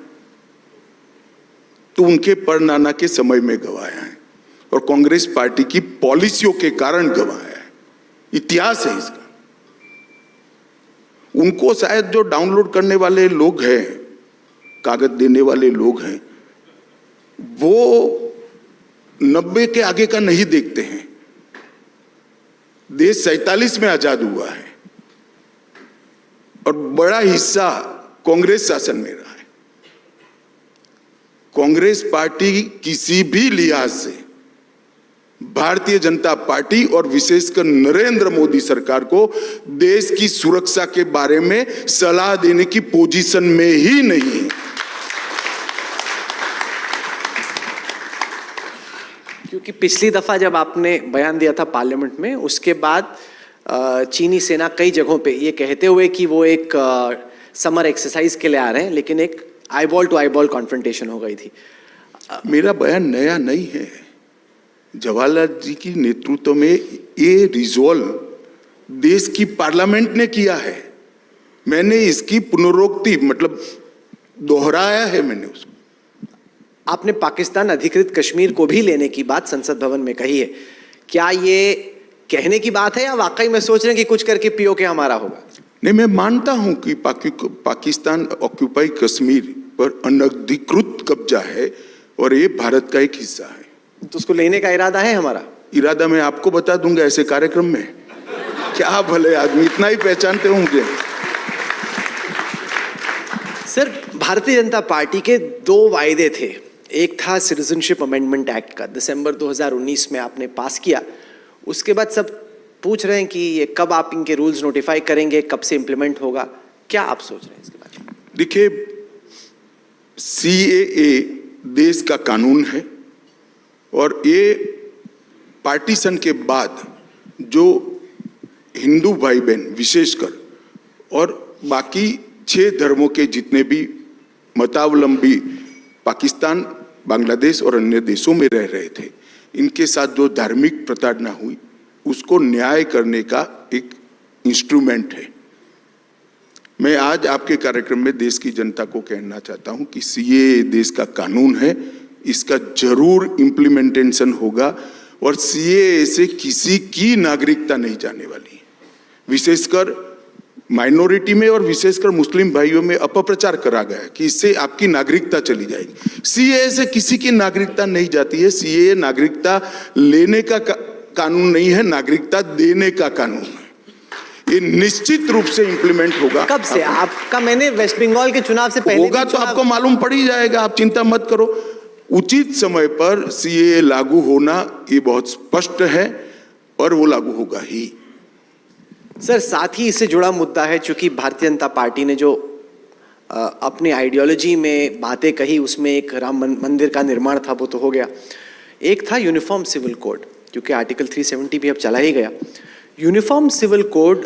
तो उनके परनाना के समय में गंवाया है, और कांग्रेस पार्टी की पॉलिसियों के कारण गंवाया है। इतिहास है इसका। उनको शायद जो डाउनलोड करने वाले लोग हैं, कागज देने वाले लोग हैं, वो 90 के आगे का नहीं देखते हैं। देश 47 में आजाद हुआ है और बड़ा हिस्सा कांग्रेस शासन में रहा है। कांग्रेस पार्टी किसी भी लिहाज से भारतीय जनता पार्टी और विशेषकर नरेंद्र मोदी सरकार को देश की सुरक्षा के बारे में सलाह देने की पोजीशन में ही नहीं है। क्योंकि पिछली दफा जब आपने बयान दिया था पार्लियामेंट में, उसके बाद चीनी सेना कई जगहों पे ये कहते हुए कि वो एक समर एक्सरसाइज के लिए आ रहे हैं, लेकिन एक आईबॉल टू आईबॉल कॉन्फ्रंटेशन हो गई थी। मेरा बयान नया नहीं है। जवाहरलाल जी की नेतृत्व में ये रिजॉल्व देश की पार्लियामेंट ने किया है। मैंने इसकी पुनरोक्ति, मतलब दोहराया है मैंने उसको। आपने पाकिस्तान अधिकृत कश्मीर को भी लेने की बात संसद भवन में कही है। क्या ये कहने की बात है या वाकई में सोच रहे हैं कि कुछ करके पीओके हमारा होगा? नहीं, मैं मानता हूं कि पाकिस्तान ऑक्यूपाई कश्मीर पर अनधिकृत कब्जा है और ये भारत का एक हिस्सा है। तो उसको लेने का इरादा है हमारा? इरादा मैं आपको बता दूंगा ऐसे कार्यक्रम में। क्या भले आदमी, इतना ही पहचानते होंगे। सर, भारतीय जनता पार्टी के 2 वायदे थे। एक था सिटीजनशिप अमेंडमेंट एक्ट का, दिसंबर 2019 में आपने पास किया। उसके बाद सब पूछ रहे हैं कि ये कब आप इनके रूल्स नोटिफाई करेंगे, कब से इंप्लीमेंट होगा? क्या आप सोच रहे हैं इसके बारे में? देखिए, सीएए देश का कानून है और ये पार्टीशन के बाद जो हिंदू भाई बहन विशेषकर और बाकी 6 धर्मों के जितने भी मतावलंबी पाकिस्तान, बांग्लादेश और अन्य देशों में रह रहे थे, इनके साथ जो धार्मिक प्रताड़ना हुई उसको न्याय करने का एक इंस्ट्रूमेंट है। मैं आज आपके कार्यक्रम में देश की जनता को कहना चाहता हूं कि सीएए देश का कानून है, इसका जरूर इम्प्लीमेंटेशन होगा और सीएए से किसी की नागरिकता नहीं जाने वाली है। विशेषकर माइनॉरिटी में और विशेषकर मुस्लिम भाइयों में अपप्रचार करा गया कि इससे आपकी नागरिकता चली जाएगी। सीएए से किसी की नागरिकता नहीं जाती है। सीएए नागरिकता लेने का कानून नहीं है, नागरिकता देने का कानून है। ये निश्चित रूप से इंप्लीमेंट होगा। कब से? आपका, मैंने वेस्ट बंगाल के चुनाव से पहले होगा तो आपको मालूम पड़ ही जाएगा, आप चिंता मत करो। उचित समय पर सीएए लागू होना ये बहुत स्पष्ट है और वो लागू होगा ही। सर, साथ ही इससे जुड़ा मुद्दा है, चूंकि भारतीय जनता पार्टी ने जो अपनी आइडियोलॉजी में बातें कही, उसमें एक राम मंदिर का निर्माण था, वो तो हो गया। एक था यूनिफॉर्म सिविल कोड, क्योंकि आर्टिकल 370 भी अब चला ही गया। यूनिफॉर्म सिविल कोड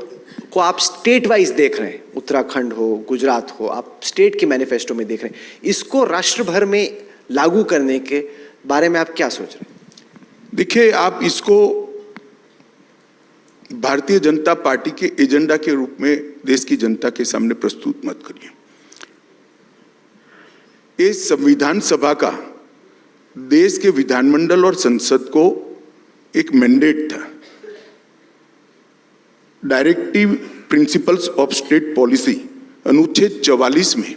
को आप स्टेट वाइज देख रहे हैं, उत्तराखंड हो, गुजरात हो, आप स्टेट के मैनिफेस्टो में देख रहे हैं। इसको राष्ट्र भर में लागू करने के बारे में आप क्या सोच रहे हैं? देखिए, आप इसको भारतीय जनता पार्टी के एजेंडा के रूप में देश की जनता के सामने प्रस्तुत मत करिए। ये संविधान सभा का देश के विधानमंडल और संसद को एक मैंडेट था। Directive principles of state policy अनुच्छेद 44 में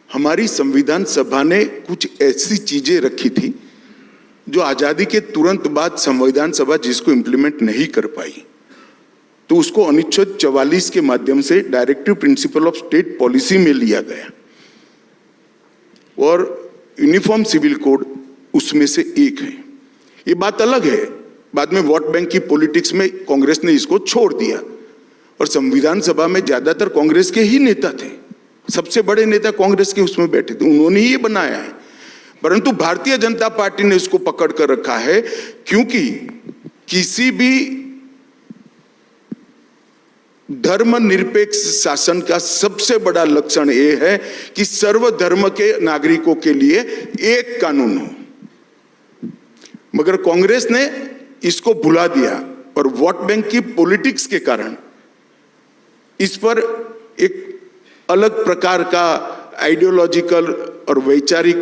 हमारी संविधान सभा ने कुछ ऐसी चीजें रखी थी जो आजादी के तुरंत बाद संविधान सभा जिसको इम्प्लीमेंट नहीं कर पाई, तो उसको अनुच्छेद 44 के माध्यम से directive principle of state policy में लिया गया और यूनिफॉर्म सिविल कोड उसमें से एक है। ये बात अलग है, बाद में वोट बैंक की पॉलिटिक्स में कांग्रेस ने इसको छोड़ दिया और संविधान सभा में ज्यादातर कांग्रेस के ही नेता थे, सबसे बड़े नेता कांग्रेस के उसमें बैठे थे, उन्होंने ही ये बनाया है। परंतु भारतीय जनता पार्टी ने इसको पकड़ कर रखा है, क्योंकि किसी भी धर्मनिरपेक्ष शासन का सबसे बड़ा लक्षण यह है कि सर्वधर्म के नागरिकों के लिए एक कानून हो। मगर कांग्रेस ने इसको भुला दिया और वोट बैंक की पॉलिटिक्स के कारण इस पर एक अलग प्रकार का आइडियोलॉजिकल और वैचारिक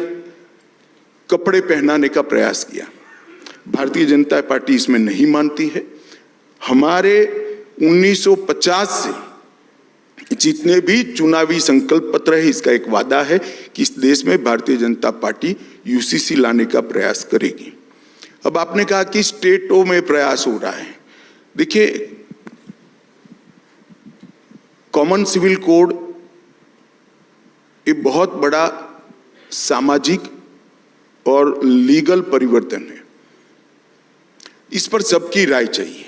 कपड़े पहनाने का प्रयास किया। भारतीय जनता पार्टी इसमें नहीं मानती है। हमारे 1950 से जितने भी चुनावी संकल्प पत्र है, इसका एक वादा है कि इस देश में भारतीय जनता पार्टी यूसीसी लाने का प्रयास करेगी। अब आपने कहा कि स्टेटों में प्रयास हो रहा है। देखिए, कॉमन सिविल कोड एक बहुत बड़ा सामाजिक और लीगल परिवर्तन है। इस पर सबकी राय चाहिए।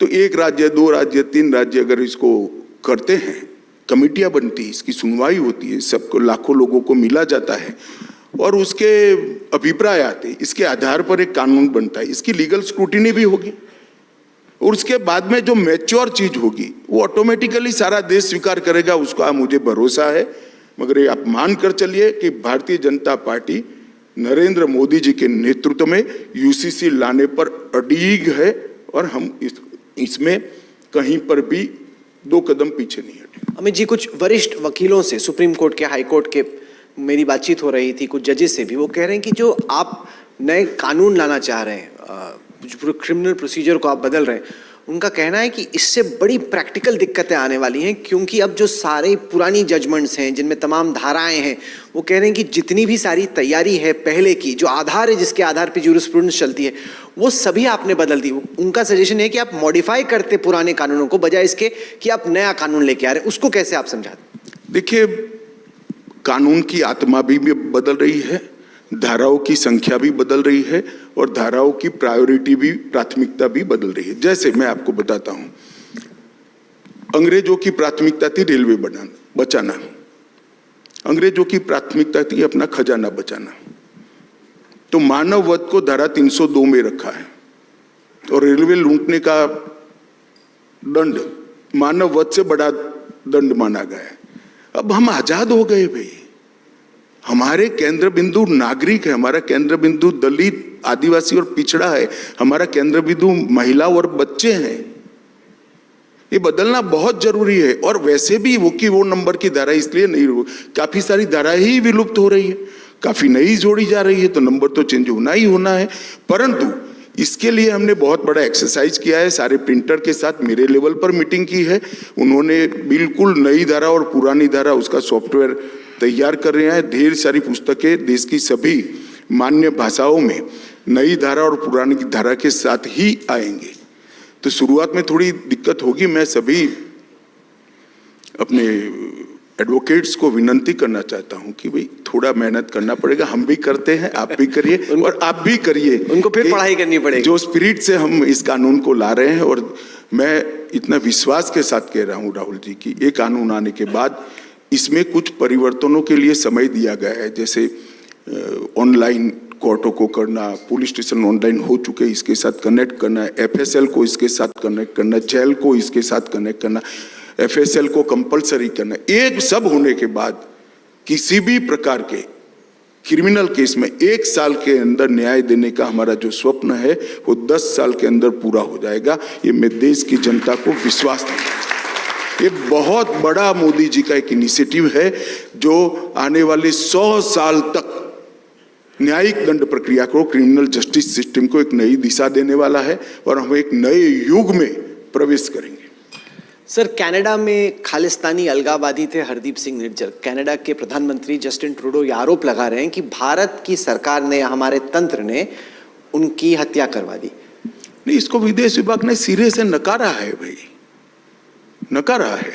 तो एक राज्य, 2 राज्य, 3 राज्य अगर इसको करते हैं, कमेटियां बनती है, इसकी सुनवाई होती है, सबको, लाखों लोगों को मिला जाता है और उसके अभिप्राय आते हैं, इसके आधार पर एक कानून बनता है, इसकी लीगल स्क्रूटिनी भी होगी और उसके बाद में जो मैच्योर चीज होगी वो ऑटोमेटिकली सारा देश स्वीकार करेगा, उसका मुझे भरोसा है। मगर ये आप मान कर चलिए कि भारतीय जनता पार्टी नरेंद्र मोदी जी के नेतृत्व में यूसीसी लाने पर अड़िग है और हम इसमें कहीं पर भी 2 कदम पीछे नहीं हटे। अमित जी, कुछ वरिष्ठ वकीलों से, सुप्रीम कोर्ट के, हाई कोर्ट के मेरी बातचीत हो रही थी, कुछ जजेस से भी, वो कह रहे हैं कि जो आप नए कानून लाना चाह रहे हैं, जो क्रिमिनल प्रोसीजर को आप बदल रहे हैं, उनका कहना है कि इससे बड़ी प्रैक्टिकल दिक्कतें आने वाली हैं, क्योंकि अब जो सारे पुरानी जजमेंट्स हैं जिनमें तमाम धाराएं हैं, वो कह रहे हैं कि जितनी भी सारी तैयारी है पहले की, जो आधार है जिसके आधार पर ज्यूरिस्प्रूडेंस चलती है, वो सभी आपने बदल दी। उनका सजेशन है कि आप मॉडिफाई करते पुराने कानूनों को, बजाय इसके कि आप नया कानून लेके आ रहे हैं। उसको कैसे आप समझाते? देखिए, कानून की आत्मा भी बदल रही है, धाराओं की संख्या भी बदल रही है और धाराओं की प्रायोरिटी भी, प्राथमिकता भी बदल रही है। जैसे मैं आपको बताता हूं, अंग्रेजों की प्राथमिकता थी रेलवे बचाना, अंग्रेजों की प्राथमिकता थी अपना खजाना बचाना, तो मानव वध को धारा 302 में रखा है और रेलवे लूटने का दंड मानव वध से बड़ा दंड माना गया है। अब हम आजाद हो गए भाई, हमारे केंद्र बिंदु नागरिक है, हमारा केंद्र बिंदु दलित, आदिवासी और पिछड़ा है, हमारा केंद्र बिंदु महिला और बच्चे हैं। ये बदलना बहुत जरूरी है। और वैसे भी वो नंबर की धारा इसलिए नहीं, काफी सारी धारा ही विलुप्त हो रही है, काफी नई जोड़ी जा रही है, तो नंबर तो चेंज होना ही होना है। परंतु इसके लिए हमने बहुत बड़ा एक्सरसाइज किया है, सारे प्रिंटर के साथ मेरे लेवल पर मीटिंग की है, उन्होंने बिल्कुल नई धारा और पुरानी धारा उसका सॉफ्टवेयर तैयार कर रहे हैं। ढेर सारी पुस्तकें देश की सभी मान्य भाषाओं में नई धारा और पुरानी धारा के साथ ही आएंगे। तो शुरुआत में थोड़ी दिक्कत होगी, मैं सभी अपने एडवोकेट्स को विनंती करना चाहता हूं कि भाई थोड़ा मेहनत करना पड़ेगा, हम भी करते हैं, आप भी करिए और आप भी करिए। उनको फिर पढ़ाई करनी पड़ेगी। जो स्पिरिट से हम इस कानून को ला रहे हैं, और मैं इतना विश्वास के साथ कह रहा हूं राहुल जी कि ये कानून आने के बाद इसमें कुछ परिवर्तनों के लिए समय दिया गया है, जैसे ऑनलाइन कोर्टों को करना, पुलिस स्टेशन ऑनलाइन हो चुके इसके साथ कनेक्ट करना, एफएसएल को इसके साथ कनेक्ट करना, जेल को इसके साथ कनेक्ट करना, एफएसएल को कंपलसरी करना। एक सब होने के बाद किसी भी प्रकार के क्रिमिनल केस में 1 साल के अंदर न्याय देने का हमारा जो स्वप्न है वो 10 साल के अंदर पूरा हो जाएगा। ये मैं देश की जनता को विश्वास देता हूं। ये बहुत बड़ा मोदी जी का एक इनिशिएटिव है जो आने वाले 100 साल तक न्यायिक दंड प्रक्रिया को, क्रिमिनल जस्टिस सिस्टम को एक नई दिशा देने वाला है और हम एक नए युग में प्रवेश करेंगे। सर, कनाडा में खालिस्तानी अलगाववादी थे हरदीप सिंह निज्जर। कनाडा के प्रधानमंत्री जस्टिन ट्रूडो ये आरोप लगा रहे हैं कि भारत की सरकार ने, हमारे तंत्र ने उनकी हत्या करवा दी। नहीं, इसको विदेश विभाग ने सिरे से नकारा है भाई, नकारा है।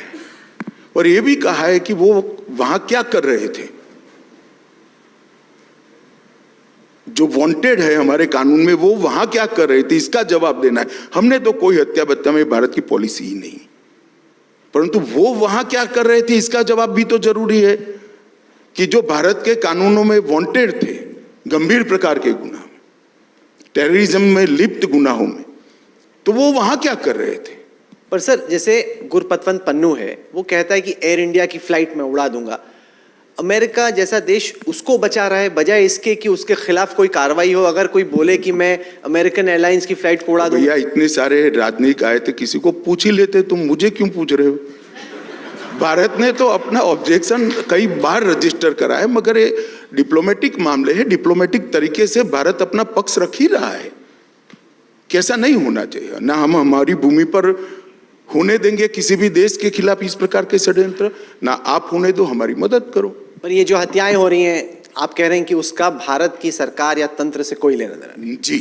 और ये भी कहा है कि वो वहां क्या कर रहे थे, जो वांटेड है हमारे कानून में, वो वहां क्या कर रहे थे, इसका जवाब देना है। हमने तो कोई हत्या बत्या में भारत की पॉलिसी ही नहीं, परंतु वो वहां क्या कर रहे थे इसका जवाब भी तो जरूरी है कि जो भारत के कानूनों में वांटेड थे, गंभीर प्रकार के गुनाह, टेररिज्म में लिप्त गुनाहों में, तो वो वहां क्या कर रहे थे। पर सर, जैसे गुरपतवंत पन्नू है, वो कहता है कि एयर इंडिया की फ्लाइट में उड़ा दूंगा। अमेरिका जैसा देश उसको बचा रहा है, बजाय इसके कि उसके खिलाफ कोई कार्रवाई हो। अगर कोई बोले कि मैं अमेरिकन एयरलाइंस की फ्लाइट को उड़ा दूं। भैया, इतने सारे राजनयिक आए थे, किसी को पूछ ही लेते, तुम मुझे क्यों पूछ रहे हो। भारत ने तो अपना ऑब्जेक्शन कई बार रजिस्टर करा है, मगर ये डिप्लोमेटिक मामले है, डिप्लोमेटिक तरीके से भारत अपना पक्ष रख ही रहा है। कैसा नहीं होना चाहिए ना, हम हमारी भूमि पर होने देंगे किसी भी देश के खिलाफ इस प्रकार के षड्यंत्र, ना आप होने दो, हमारी मदद करो। पर ये जो हत्याएं हो रही हैं, आप कह रहे हैं कि उसका भारत की सरकार या तंत्र से कोई लेना देना नहीं। जी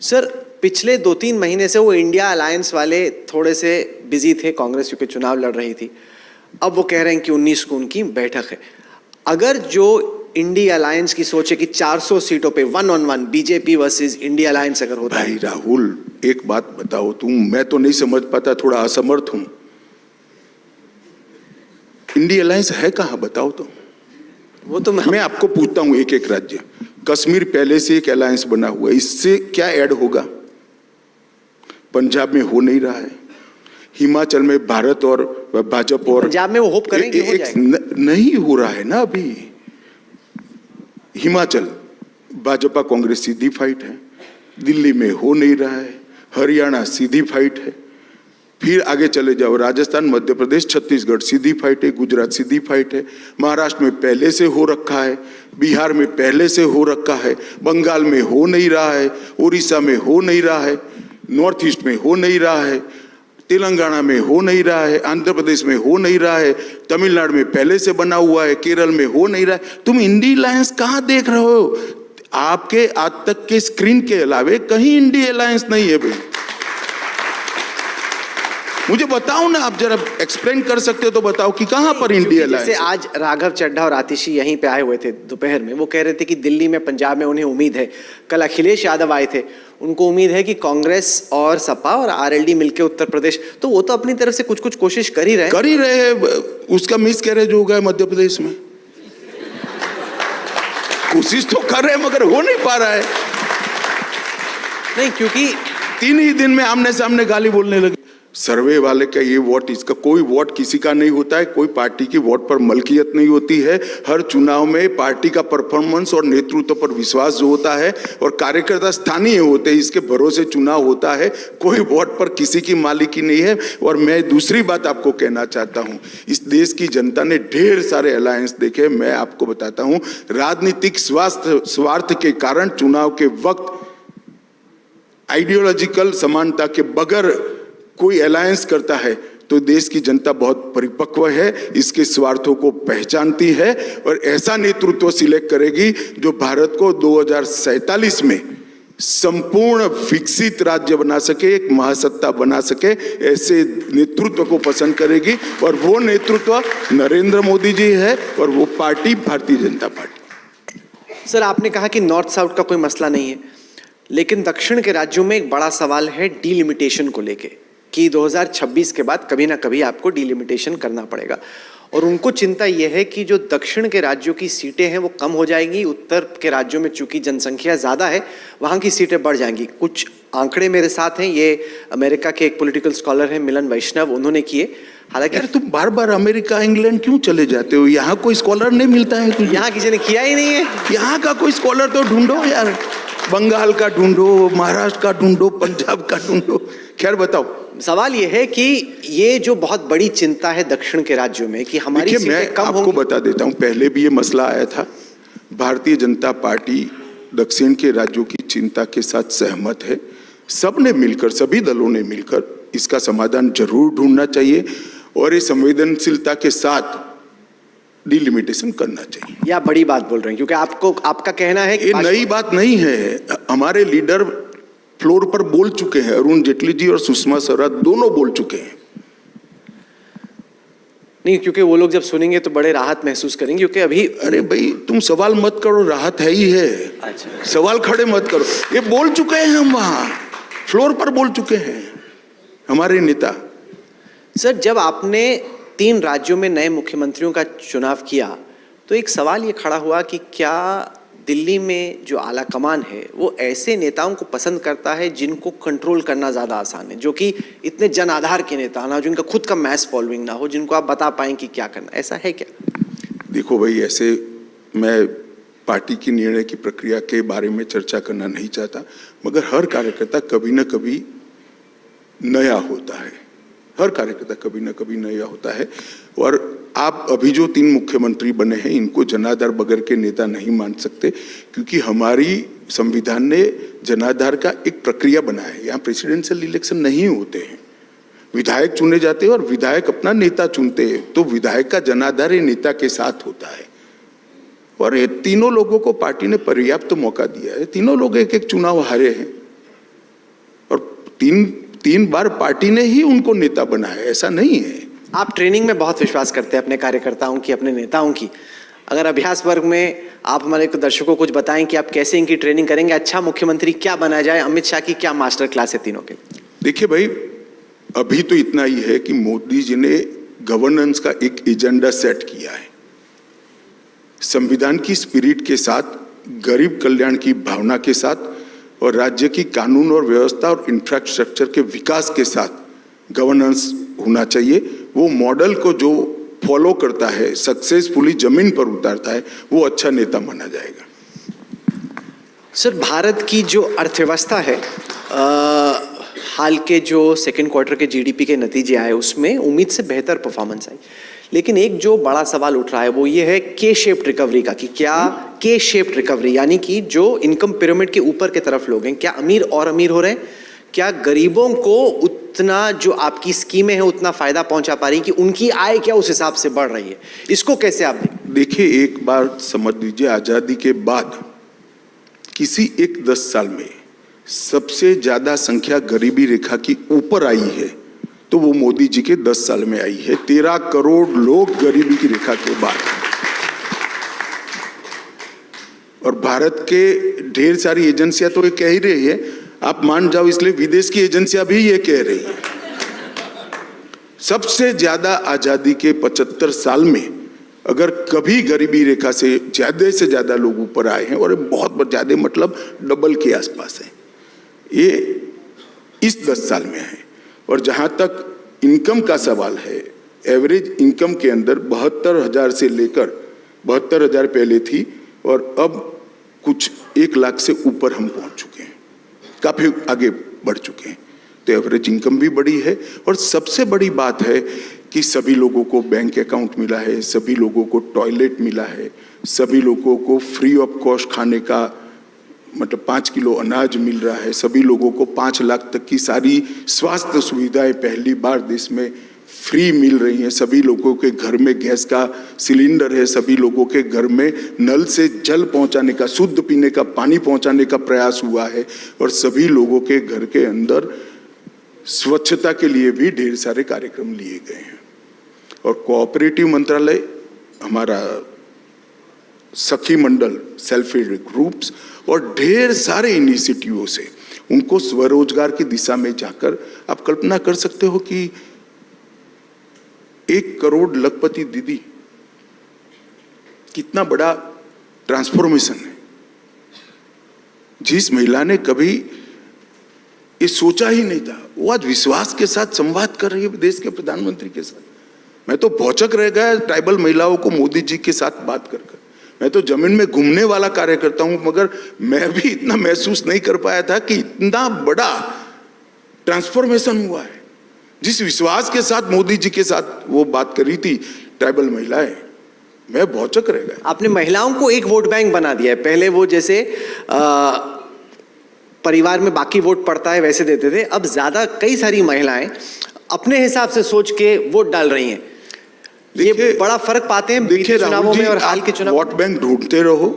सर, पिछले 2-3 महीने से वो इंडिया अलायंस वाले थोड़े से बिजी थे, कांग्रेस क्योंकि चुनाव लड़ रही थी। अब वो कह रहे हैं कि 19 को उनकी बैठक है। अगर जो इंडिया अलायंस की सोच है कि 400 सीटों पे 1-on-1 BJP versus India alliance अगर होता है। भाई राहुल, एक बात बताओ तुम, मैं तो नहीं समझ पाता, थोड़ा असमर्थ हूं। इंडिया अलायंस है कहां, बताओ तो। वो तो मैं आपको पूछता हूं, एक एक राज्य, कश्मीर पहले से एक अलायंस बना हुआ है, इससे क्या ऐड होगा। पंजाब में हो नहीं रहा है, हिमाचल में भारत और भाजपा और पंजाब में वो होप करेंगे हो जाएगा। नहीं हो रहा है ना अभी। हिमाचल भाजपा कांग्रेस सीधी फाइट है, दिल्ली में हो नहीं रहा है, हरियाणा सीधी फाइट है, फिर आगे चले जाओ, राजस्थान, मध्य प्रदेश, छत्तीसगढ़ सीधी फाइट है, गुजरात सीधी फाइट है, महाराष्ट्र में पहले से हो रखा है, बिहार में पहले से हो रखा है, बंगाल में हो नहीं रहा है, उड़ीसा में हो नहीं रहा है, नॉर्थ ईस्ट में हो नहीं रहा है, तेलंगाना में हो नहीं रहा है, आंध्र प्रदेश में हो नहीं रहा है, तमिलनाडु में पहले से बना हुआ है, केरल में हो नहीं रहा है। तुम इंडिया अलायंस कहां देख रहे हो। आपके आज तक के स्क्रीन के अलावे कहीं इंडिया अलायंस नहीं है भाई। मुझे बताओ ना, आप जरा एक्सप्लेन कर सकते हो तो बताओ कि कहां पर इंडिया अलायंस। जैसे आज राघव चड्ढा और आतिशी यहीं पे आए हुए थे दोपहर में, वो कह रहे थे कि दिल्ली में, पंजाब में उन्हें उम्मीद है। कल अखिलेश यादव आए थे, उनको उम्मीद है कि कांग्रेस और सपा और आरएलडी मिलकर उत्तर प्रदेश, तो वो तो अपनी तरफ से कुछ कुछ कोशिश कर ही रहे उसका मिस कैरेज हो गया मध्य प्रदेश में। कोशिश तो कर रहे हैं मगर हो नहीं पा रहा है। नहीं, क्योंकि 3 ही दिन में आमने सामने गाली बोलने लगे। सर्वे वाले का ये वोट, इसका कोई वोट किसी का नहीं होता है, कोई पार्टी की वोट पर मलकियत नहीं होती है। हर चुनाव में पार्टी का परफॉर्मेंस और नेतृत्व पर विश्वास जो होता है, और कार्यकर्ता स्थानीय होते हैं, इसके भरोसे चुनाव होता है। कोई वोट पर किसी की मालिकी नहीं है। और मैं दूसरी बात आपको कहना चाहता हूं, इस देश की जनता ने ढेर सारे अलायंस देखे। मैं आपको बताता हूं, राजनीतिक स्वार्थ के कारण चुनाव के वक्त आइडियोलॉजिकल समानता के बगैर कोई अलायंस करता है तो देश की जनता बहुत परिपक्व है, इसके स्वार्थों को पहचानती है और ऐसा नेतृत्व सिलेक्ट करेगी जो भारत को 2047 में संपूर्ण विकसित राज्य बना सके, एक महासत्ता बना सके, ऐसे नेतृत्व को पसंद करेगी। और वो नेतृत्व नरेंद्र मोदी जी है और वो party Bharatiya Janata party. Sir, आपने कहा कि नॉर्थ साउथ का कोई मसला नहीं है, लेकिन दक्षिण के राज्यों में एक बड़ा सवाल है डीलिमिटेशन को लेके कि 2026 के बाद कभी ना कभी आपको डीलिमिटेशन करना पड़ेगा। और उनको चिंता यह है कि जो दक्षिण के राज्यों की सीटें हैं वो कम हो जाएंगी, उत्तर के राज्यों में चूंकि जनसंख्या ज़्यादा है वहाँ की सीटें बढ़ जाएंगी। कुछ आंकड़े मेरे साथ हैं, ये अमेरिका के एक पॉलिटिकल स्कॉलर हैं मिलन वैष्णव, उन्होंने किए। हालांकि यार तुम बार बार अमेरिका इंग्लैंड क्यों चले जाते हो? यहाँ कोई स्कॉलर नहीं मिलता है तुझे? यहाँ किसी ने किया ही नहीं है। यहाँ का कोई स्कॉलर तो ढूंढो यार, बंगाल का ढूंढो, महाराष्ट्र का ढूंढो, पंजाब का ढूंढो। खैर बताओ। सवाल यह है कि ये जो बहुत बड़ी चिंता है दक्षिण के राज्यों में कि हमारी सीटें कम होंगी। आपको बता देता हूं, पहले भी ये मसला आया था। भारतीय जनता पार्टी दक्षिण के राज्यों की चिंता के साथ सहमत है। सबने मिलकर, सभी दलों ने मिलकर इसका समाधान जरूर ढूंढना चाहिए और ये संवेदनशीलता के साथ डिलिमिटेशन करना चाहिए। ये आप बड़ी बात बोल रहे हैं, क्योंकि आपका कहना है कि ये नई बात नहीं है। हमारे लीडर फ्लोर पर बोल चुके हैं, अरुण जेटली जी और सुषमा स्वराज दोनों बोल चुके हैं। नहीं, क्योंकि वो लोग जब सुनेंगे तो बड़े राहत महसूस करेंगे, क्योंकि अभी अरे भाई तुम सवाल मत करो, राहत है ही है। अच्छा, सवाल खड़े मत करो। ये बोल चुके हैं, हम वहां फ्लोर पर बोल चुके हैं हमारे नेता। सर, जब आपने 3 राज्यों में नए मुख्यमंत्रियों का चुनाव किया तो एक सवाल ये खड़ा हुआ कि क्या दिल्ली में जो आला कमान है वो ऐसे नेताओं को पसंद करता है जिनको कंट्रोल करना ज़्यादा आसान है, जो कि इतने जन आधार के नेता ना, जिनका खुद का मैस फॉलोइंग ना हो, जिनको आप बता पाएं कि क्या करना, ऐसा है क्या? देखो भाई, ऐसे मैं पार्टी की निर्णय की प्रक्रिया के बारे में चर्चा करना नहीं चाहता, मगर हर कार्यकर्ता कभी न कभी नया होता है। हर कार्यकर्ता कभी न कभी नया होता है। और आप अभी जो 3 मुख्यमंत्री बने हैं इनको जनाधार बगैर के नेता नहीं मान सकते, क्योंकि हमारी संविधान ने जनाधार का एक प्रक्रिया बनाया है। यहाँ प्रेसिडेंशियल इलेक्शन नहीं होते हैं, विधायक चुने जाते हैं और विधायक अपना नेता चुनते हैं। तो विधायक का जनाधार ये नेता के साथ होता है। और ये तीनों लोगों को पार्टी ने पर्याप्त मौका दिया है। तीनों लोग एक एक चुनाव हारे हैं और तीन बार पार्टी ने ही उनको नेता बनाया, ऐसा नहीं है। आप ट्रेनिंग में बहुत विश्वास करते हैं अपने कार्यकर्ताओं की, अपने नेताओं की। अगर अभ्यास वर्ग में आप हमारे दर्शकों को कुछ बताएं कि आप कैसे इनकी ट्रेनिंग करेंगे, अच्छा मुख्यमंत्री क्या बना जाए, अमित शाह की क्या मास्टर क्लास है तीनों के? देखिए भाई, अभी तो इतना ही है कि मोदी जी ने गवर्नेंस का एक एजेंडा सेट किया है, संविधान की स्पिरिट के साथ, गरीब कल्याण की भावना के साथ और राज्य की कानून और व्यवस्था और इंफ्रास्ट्रक्चर के विकास के साथ गवर्नेंस होना चाहिए। वो मॉडल को जो फॉलो करता है, सक्सेसफुली जमीन पर उतारता है, वो अच्छा नेता माना जाएगा। सर, भारत की जो अर्थव्यवस्था है, हाल के जो सेकंड क्वार्टर के जीडीपी के नतीजे आए उसमें उम्मीद से बेहतर परफॉर्मेंस आई, लेकिन एक जो बड़ा सवाल उठ रहा है वो ये है के शेप्ड रिकवरी का, कि क्या के शेप्ड रिकवरी, यानी कि जो इनकम पिरामिड के ऊपर की तरफ लोग हैं, क्या अमीर और अमीर हो रहे हैं? क्या गरीबों को उतना जो आपकी स्कीमें हैं उतना फायदा पहुंचा पा रही कि उनकी आय क्या उस हिसाब से बढ़ रही है? इसको कैसे आप देखिए, एक बार समझ लीजिए, आजादी के बाद किसी एक 10 साल में सबसे ज्यादा संख्या गरीबी रेखा की ऊपर आई है तो वो मोदी जी के 10 साल में आई है। 13 करोड़ लोग गरीबी की रेखा के बाद। और भारत के ढेर सारी एजेंसियां तो ये कह ही रही है, आप मान जाओ, इसलिए विदेश की एजेंसियां भी ये कह रही है। सबसे ज्यादा आजादी के 75 साल में अगर कभी गरीबी रेखा से ज्यादा लोग ऊपर आए हैं, और बहुत ज्यादा मतलब डबल के आसपास है, ये इस 10 साल में है। और जहां तक इनकम का सवाल है, एवरेज इनकम के अंदर 72,000 से लेकर 72,000 पहले थी और अब कुछ 1 लाख से ऊपर हम पहुंच चुके हैं, काफी आगे बढ़ चुके हैं। तो एवरेज इनकम भी बढ़ी है। और सबसे बड़ी बात है कि सभी लोगों को बैंक अकाउंट मिला है, सभी लोगों को टॉयलेट मिला है, सभी लोगों को फ्री ऑफ कॉस्ट खाने का मतलब 5 किलो अनाज मिल रहा है, सभी लोगों को 5 लाख तक की सारी स्वास्थ्य सुविधाएं पहली बार देश में फ्री मिल रही हैं, सभी लोगों के घर में गैस का सिलेंडर है, सभी लोगों के घर में नल से जल पहुंचाने का, शुद्ध पीने का पानी पहुंचाने का प्रयास हुआ है, और सभी लोगों के घर के अंदर स्वच्छता के लिए भी ढेर सारे कार्यक्रम लिए गए हैं। और कोऑपरेटिव मंत्रालय, हमारा सखी मंडल, सेल्फ हेल्प ग्रुप्स और ढेर सारे इनिशिएटिवों से उनको स्वरोजगार की दिशा में जाकर, आप कल्पना कर सकते हो कि 1 करोड़ लखपति दीदी, कितना बड़ा ट्रांसफॉर्मेशन है। जिस महिला ने कभी ये सोचा ही नहीं था, वो आज विश्वास के साथ संवाद कर रही है देश के प्रधानमंत्री के साथ। मैं तो भौचक रह गया ट्राइबल महिलाओं को मोदी जी के साथ बात कर कर। मैं तो जमीन में घूमने वाला कार्य करता हूं, मगर मैं भी इतना महसूस नहीं कर पाया था कि इतना बड़ा ट्रांसफॉर्मेशन हुआ है। जिस विश्वास के साथ मोदी जी के साथ वो बात करी थी ट्राइबल महिलाएं, मैं भौचक रह गया। आपने महिलाओं को एक वोट बैंक बना दिया है। पहले वो जैसे परिवार में बाकी वोट पड़ता है वैसे देते थे, अब ज्यादा कई सारी महिलाएं अपने हिसाब से सोच के वोट डाल रही हैं। ये बड़ा फर्क पाते हैं बीते चुनावों में और हाल के चुनाव। वोट बैंक ढूंढते रहो।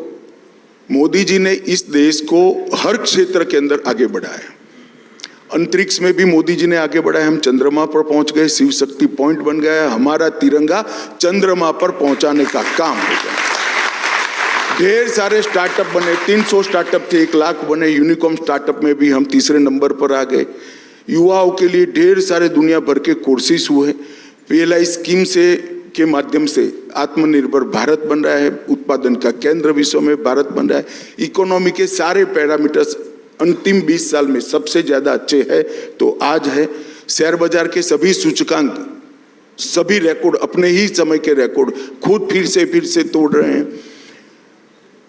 मोदी जी ने इस देश को हर क्षेत्र के अंदर आगे बढ़ाया। अंतरिक्ष में भी मोदी जी ने आगे बढ़ाया। हम चंद्रमा पर पहुंच गए, शिव शक्ति पॉइंट बन गया। हमारा तिरंगा चंद्रमा पर पहुंचाने का काम हो गया। ढेर सारे स्टार्टअप बने, 300 स्टार्टअप थे, 1 लाख बने। यूनिकॉर्न स्टार्टअप में भी हम तीसरे नंबर पर आ गए। युवाओं के लिए ढेर सारे दुनिया भर के कोर्सेस हुए। PLI स्कीम के माध्यम से आत्मनिर्भर भारत बन रहा है, उत्पादन का केंद्र विश्व में भारत बन रहा है। इकोनॉमी के सारे पैरामीटर्स अंतिम 20 साल में सबसे ज्यादा अच्छे हैं तो आज है। शेयर बाजार के सभी सूचकांक, सभी रिकॉर्ड, अपने ही समय के रिकॉर्ड खुद फिर से तोड़ रहे हैं।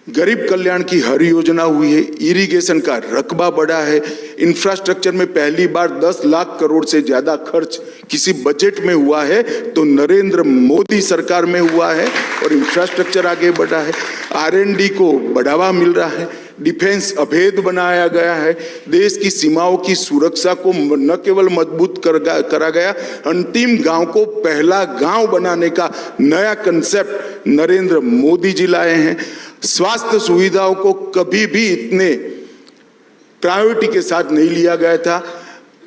गरीब कल्याण की हर योजना हुई है। इरिगेशन का रकबा बढ़ा है। इंफ्रास्ट्रक्चर में पहली बार 10 लाख करोड़ से ज्यादा खर्च किसी बजट में हुआ है तो नरेंद्र मोदी सरकार में हुआ है, और इंफ्रास्ट्रक्चर आगे बढ़ा है। R&D को बढ़ावा मिल रहा है। डिफेंस अभेद बनाया गया है। देश की सीमाओं की सुरक्षा को न केवल मजबूत करा गया, अंतिम गांव को पहला गांव बनाने का नया कंसेप्ट नरेंद्र मोदी जी लाए हैं। स्वास्थ्य सुविधाओं को कभी भी इतने प्रायोरिटी के साथ नहीं लिया गया था।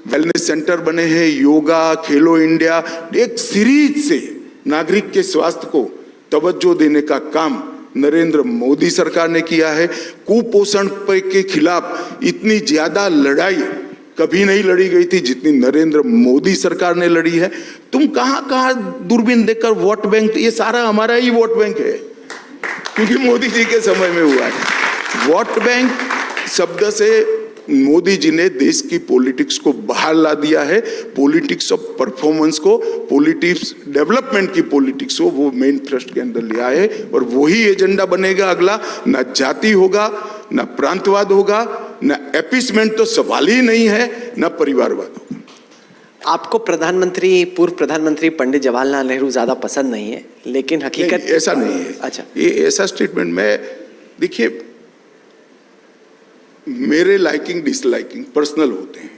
वेलनेस सेंटर बने हैं, योगा, खेलो इंडिया, एक सीरीज से नागरिक के स्वास्थ्य को तवज्जो देने का काम नरेंद्र मोदी सरकार ने किया है। कुपोषण के खिलाफ इतनी ज्यादा लड़ाई कभी नहीं लड़ी गई थी जितनी नरेंद्र मोदी सरकार ने लड़ी है। तुम कहां दूरबीन देखकर वोट बैंक, ये सारा हमारा ही वोट बैंक है, क्योंकि मोदी जी के समय में हुआ है। वोट बैंक शब्द से मोदी जी ने देश की पॉलिटिक्स को बाहर ला दिया है। पॉलिटिक्स ऑफ परफॉर्मेंस को, पॉलिटिक्स डेवलपमेंट की पॉलिटिक्स को वो मेन थ्रस्ट के अंदर लिया है, और वही एजेंडा बनेगा अगला। ना जाति होगा, ना प्रांतवाद होगा, ना एपिसमेंट तो सवाल ही नहीं है, ना परिवारवाद होगा। आपको पूर्व प्रधानमंत्री पंडित जवाहरलाल नेहरू ज्यादा पसंद नहीं है, लेकिन हकीकत नहीं, ऐसा नहीं है। अच्छा, ये ऐसा स्टेटमेंट में देखिए, मेरे लाइकिंग डिसलाइकिंग पर्सनल होते हैं।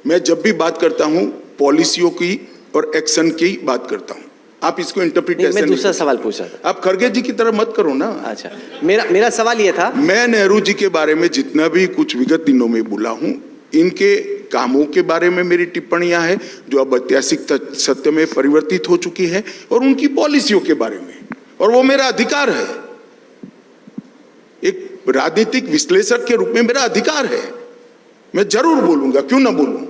मैं जब भी बात करता हूं पॉलिसियों की और एक्शन की बात करता हूं। आप इसको इंटरप्रिट कैसे? मैं दूसरा सवाल पूछा था। आप खड़गे जी की तरह मत करो ना। अच्छा, मेरा सवाल ये था, मैं नेहरू जी के बारे में जितना भी कुछ विगत दिनों में बोला हूं, इनके कामों के बारे में मेरी टिप्पणियां हैं जो अब ऐतिहासिक सत्य में परिवर्तित हो चुकी है, और उनकी पॉलिसियों के बारे में, और वो मेरा अधिकार है। एक राजनीतिक विश्लेषक के रूप में मेरा अधिकार है, मैं जरूर बोलूंगा, क्यों ना बोलूं।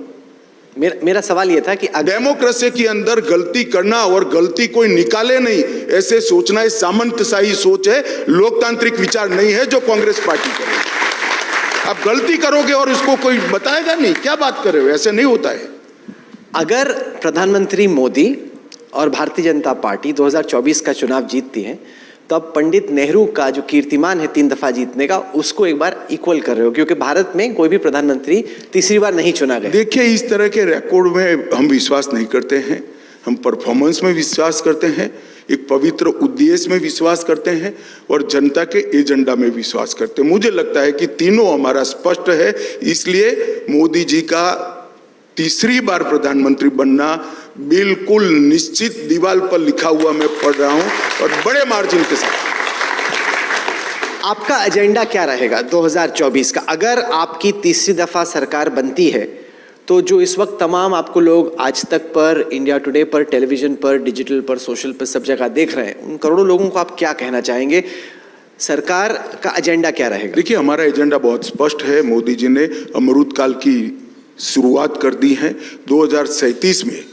मेरा सवाल यह था कि डेमोक्रेसी के अंदर गलती करना और गलती कोई निकाले नहीं ऐसे सोचना एक सामंतशाही सोच है, लोकतांत्रिक विचार नहीं है जो कांग्रेस पार्टी करे। आप गलती करोगे और उसको कोई बताएगा नहीं, क्या बात कर रहे हो, ऐसे नहीं होता है। अगर प्रधानमंत्री मोदी और भारतीय जनता पार्टी 2024 का चुनाव जीतती है, तब पंडित नेहरू का जो कीर्तिमान है 3 दफा जीतने का, उसको एक बार इक्वल कर रहे हो, क्योंकि भारत में कोई भी प्रधानमंत्री तीसरी बार नहीं चुना गया। देखिए, इस तरह के रिकॉर्ड में हम विश्वास नहीं करते हैं। हम परफॉर्मेंस में विश्वास करते हैं, एक पवित्र उद्देश्य में विश्वास करते हैं, और जनता के एजेंडा में विश्वास करते हैं। मुझे लगता है कि तीनों हमारा स्पष्ट है, इसलिए मोदी जी का तीसरी बार प्रधानमंत्री बनना बिल्कुल निश्चित दीवार पर लिखा हुआ मैं पढ़ रहा हूं और बड़े मार्जिन के साथ। आपका एजेंडा क्या रहेगा 2024 का? अगर आपकी तीसरी दफा सरकार बनती है तो जो इस वक्त तमाम आपको लोग आज तक पर, इंडिया टुडे पर, टेलीविजन पर, डिजिटल पर, सोशल पर, सब जगह देख रहे हैं, उन करोड़ों लोगों को आप क्या कहना चाहेंगे? सरकार का एजेंडा क्या रहेगा? देखिए, हमारा एजेंडा बहुत स्पष्ट है। मोदी जी ने अमृत काल की शुरुआत कर दी है। 2037 में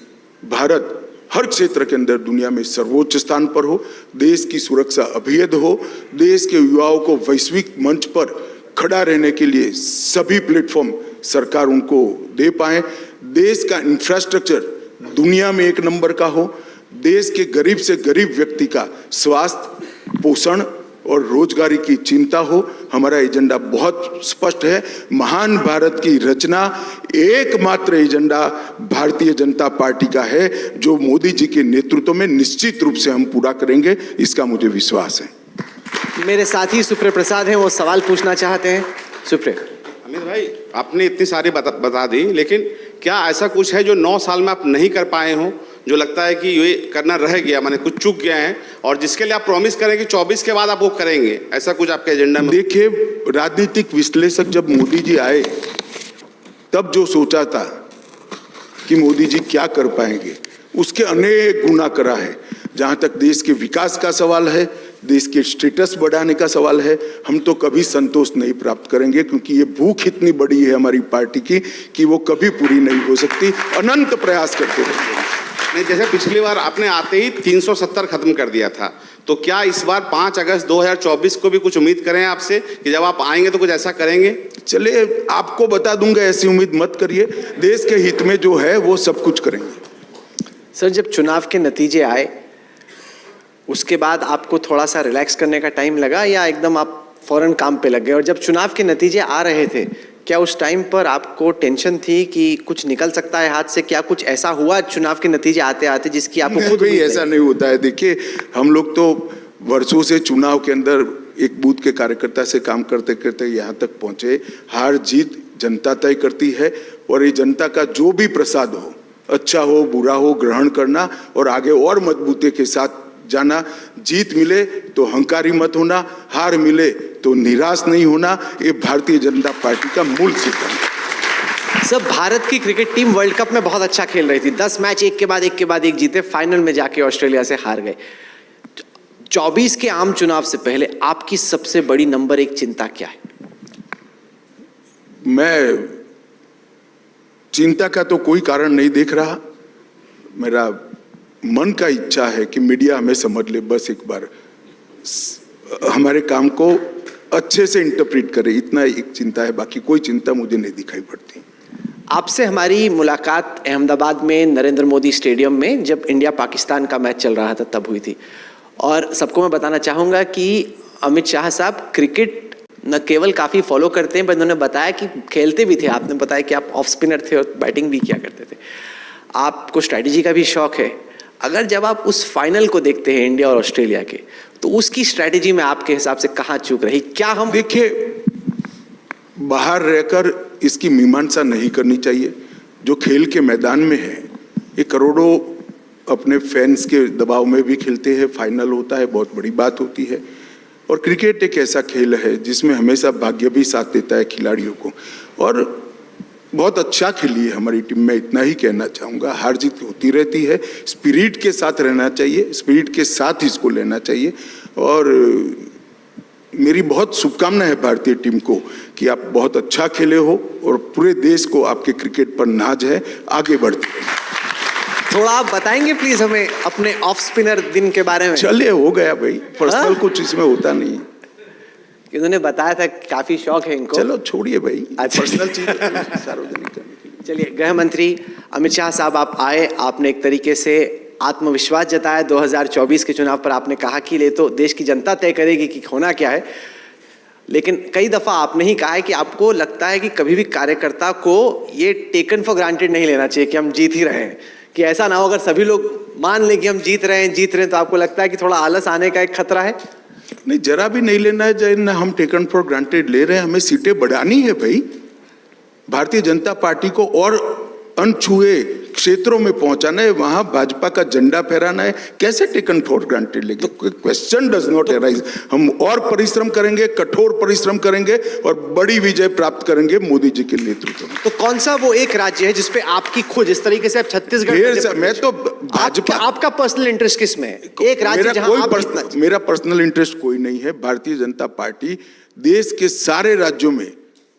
भारत हर क्षेत्र के अंदर दुनिया में सर्वोच्च स्थान पर हो, देश की सुरक्षा अभेद्य हो, देश के युवाओं को वैश्विक मंच पर खड़ा रहने के लिए सभी प्लेटफॉर्म सरकार उनको दे पाए, देश का इंफ्रास्ट्रक्चर दुनिया में एक नंबर का हो, देश के गरीब से गरीब व्यक्ति का स्वास्थ्य, पोषण और रोजगारी की चिंता हो। हमारा एजेंडा बहुत स्पष्ट है। महान भारत की रचना एकमात्र एजेंडा भारतीय जनता पार्टी का है, जो मोदी जी के नेतृत्व में निश्चित रूप से हम पूरा करेंगे, इसका मुझे विश्वास है। मेरे साथी सुप्रिय प्रसाद हैं, वो सवाल पूछना चाहते हैं। सुप्रिय। अमित भाई, आपने इतनी सारी बता दी, लेकिन क्या ऐसा कुछ है जो 9 साल में आप नहीं कर पाए हो, जो लगता है कि ये करना रह गया, माने कुछ चूक गया है, और जिसके लिए आप प्रॉमिस करें कि 24 के बाद आप वो करेंगे? ऐसा कुछ आपके एजेंडा में? देखिए, राजनीतिक विश्लेषक जब मोदी जी आए तब जो सोचा था कि मोदी जी क्या कर पाएंगे, उसके अनेक गुना करा है। जहाँ तक देश के विकास का सवाल है, देश के स्टेटस बढ़ाने का सवाल है, हम तो कभी संतोष नहीं प्राप्त करेंगे, क्योंकि ये भूख इतनी बड़ी है हमारी पार्टी की कि वो कभी पूरी नहीं हो सकती। अनंत प्रयास करते रहेंगे। नहीं, जैसे पिछली बार आपने आते ही 370 खत्म कर दिया था, तो क्या इस बार 5 अगस्त 2024 को भी कुछ उम्मीद करें आपसे कि जब आप आएंगे तो कुछ ऐसा करेंगे? चले, आपको बता दूंगा, ऐसी उम्मीद मत करिए। देश के हित में जो है वो सब कुछ करेंगे। सर, जब चुनाव के नतीजे आए उसके बाद आपको थोड़ा सा रिलैक्स करने का टाइम लगा, या एकदम आप फौरन काम पे लग गए? और जब चुनाव के नतीजे आ रहे थे, क्या उस टाइम पर आपको टेंशन थी कि कुछ निकल सकता है हाथ से? क्या कुछ ऐसा हुआ चुनाव के नतीजे आते आते जिसकी आपको खुद भी ऐसा नहीं होता है? देखिए, हम लोग तो वर्षों से चुनाव के अंदर एक बूथ के कार्यकर्ता से काम करते करते यहाँ तक पहुंचे। हार जीत जनता तय करती है, और ये जनता का जो भी प्रसाद हो, अच्छा हो बुरा हो, ग्रहण करना और आगे और मजबूती के साथ जाना। जीत मिले तो हंकारी मत होना, हार मिले तो निराश नहीं होना, ये भारतीय जनता पार्टी का मूल सिद्धांत है। सब भारत की क्रिकेट टीम वर्ल्ड कप में बहुत अच्छा खेल रही थी, 10 मैच एक के बाद एक जीते, फाइनल में जाके ऑस्ट्रेलिया से हार गए। 24 के आम चुनाव से पहले आपकी सबसे बड़ी नंबर 1 चिंता क्या है? मैं चिंता का तो कोई कारण नहीं देख रहा। मेरा मन का इच्छा है कि मीडिया हमें समझ ले, बस एक बार हमारे काम को अच्छे से इंटरप्रेट करे, इतना एक चिंता है। बाकी कोई चिंता मुझे नहीं दिखाई पड़ती। आपसे हमारी मुलाकात अहमदाबाद में नरेंद्र मोदी स्टेडियम में जब इंडिया पाकिस्तान का मैच चल रहा था तब हुई थी। और सबको मैं बताना चाहूँगा कि अमित शाह साहब क्रिकेट न केवल काफ़ी फॉलो करते हैं, पर उन्होंने बताया कि खेलते भी थे। आपने बताया कि आप ऑफ स्पिनर थे और बैटिंग भी किया करते थे। आपको स्ट्रैटेजी का भी शौक है। अगर जब आप उस फाइनल को देखते हैं इंडिया और ऑस्ट्रेलिया के, तो उसकी स्ट्रैटेजी में आपके हिसाब से कहाँ चूक रही? क्या हम देखिए, बाहर रहकर इसकी मीमांसा नहीं करनी चाहिए। जो खेल के मैदान में है, ये करोड़ों अपने फैंस के दबाव में भी खेलते हैं, फाइनल होता है, बहुत बड़ी बात होती है। और क्रिकेट एक ऐसा खेल है जिसमें हमेशा भाग्य भी साथ देता है खिलाड़ियों को, और बहुत अच्छा खेली है हमारी टीम में, इतना ही कहना चाहूँगा। हार जीत होती रहती है, स्पिरिट के साथ रहना चाहिए, स्पिरिट के साथ इसको लेना चाहिए। और मेरी बहुत शुभकामना है भारतीय टीम को कि आप बहुत अच्छा खेले हो और पूरे देश को आपके क्रिकेट पर नाज है, आगे बढ़ते रहिए। थोड़ा आप बताएंगे प्लीज हमें अपने ऑफ स्पिनर दिन के बारे में? चलिए, हो गया भाई, पर्सनल कुछ इसमें होता नहीं। इन्होंने बताया था काफी शौक है इनको। चलो छोड़िए भाई, अच्छा। पर्सनल चीज सार्वजनिक करने के लिए। चलिए, गृह मंत्री अमित शाह साहब, आप आए, आपने एक तरीके से आत्मविश्वास जताया। 2024 के चुनाव पर आपने कहा कि ले तो देश की जनता तय करेगी कि होना क्या है, लेकिन कई दफा आपने ही कहा है कि आपको लगता है कि कभी भी कार्यकर्ता को ये टेकन फॉर ग्रांटेड नहीं लेना चाहिए कि हम जीत ही रहे हैं, कि ऐसा ना हो अगर सभी लोग मान लें कि हम जीत रहे हैं, तो आपको लगता है कि थोड़ा आलस आने का एक खतरा है? नहीं, जरा भी नहीं लेना है। ना हम टेकन फॉर ग्रांटेड ले रहे हैं, हमें सीटें बढ़ानी है भाई। भारतीय जनता पार्टी को और अनछुए क्षेत्रों में पहुंचाना है, वहां भाजपा का झंडा फहराना है, कैसे टेकन फॉर ग्रांटेड लेंगे? Question does not arise. हम और परिश्रम करेंगे, कठोर परिश्रम करेंगे और बड़ी विजय प्राप्त करेंगे मोदी जी के नेतृत्व में। तो कौन सा वो एक राज्य है जिसपे आपकी खुद, जिस तरीके से आप छत्तीसगढ़, मैं तो भाजपा, आपका पर्सनल इंटरेस्ट किस में है? एक राज्य जहां आप मेरा पर्सनल इंटरेस्ट कोई नहीं है। भारतीय जनता पार्टी देश के सारे राज्यों में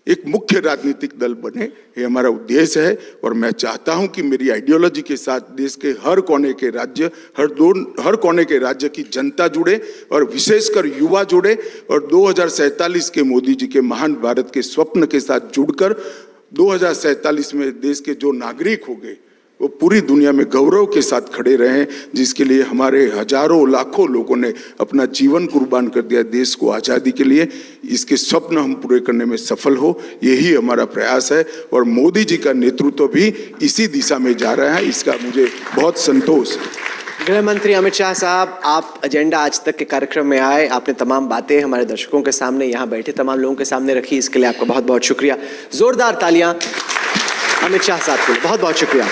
एक मुख्य राजनीतिक दल बने, ये हमारा उद्देश्य है। और मैं चाहता हूं कि मेरी आइडियोलॉजी के साथ देश के हर कोने के राज्य, हर कोने के राज्य की जनता जुड़े और विशेषकर युवा जुड़े और 2047 के मोदी जी के महान भारत के स्वप्न के साथ जुड़कर 2047 में देश के जो नागरिक होंगे वो पूरी दुनिया में गौरव के साथ खड़े रहें, जिसके लिए हमारे हजारों लाखों लोगों ने अपना जीवन कुर्बान कर दिया देश को आज़ादी के लिए। इसके स्वप्न हम पूरे करने में सफल हो, यही हमारा प्रयास है और मोदी जी का नेतृत्व भी इसी दिशा में जा रहा है, इसका मुझे बहुत संतोष है। गृह मंत्री अमित शाह साहब, आप एजेंडा आज तक के कार्यक्रम में आए, आपने तमाम बातें हमारे दर्शकों के सामने, यहाँ बैठे तमाम लोगों के सामने रखी, इसके लिए आपका बहुत बहुत शुक्रिया। जोरदार तालियां अमित शाह साहब के लिए, बहुत बहुत शुक्रिया।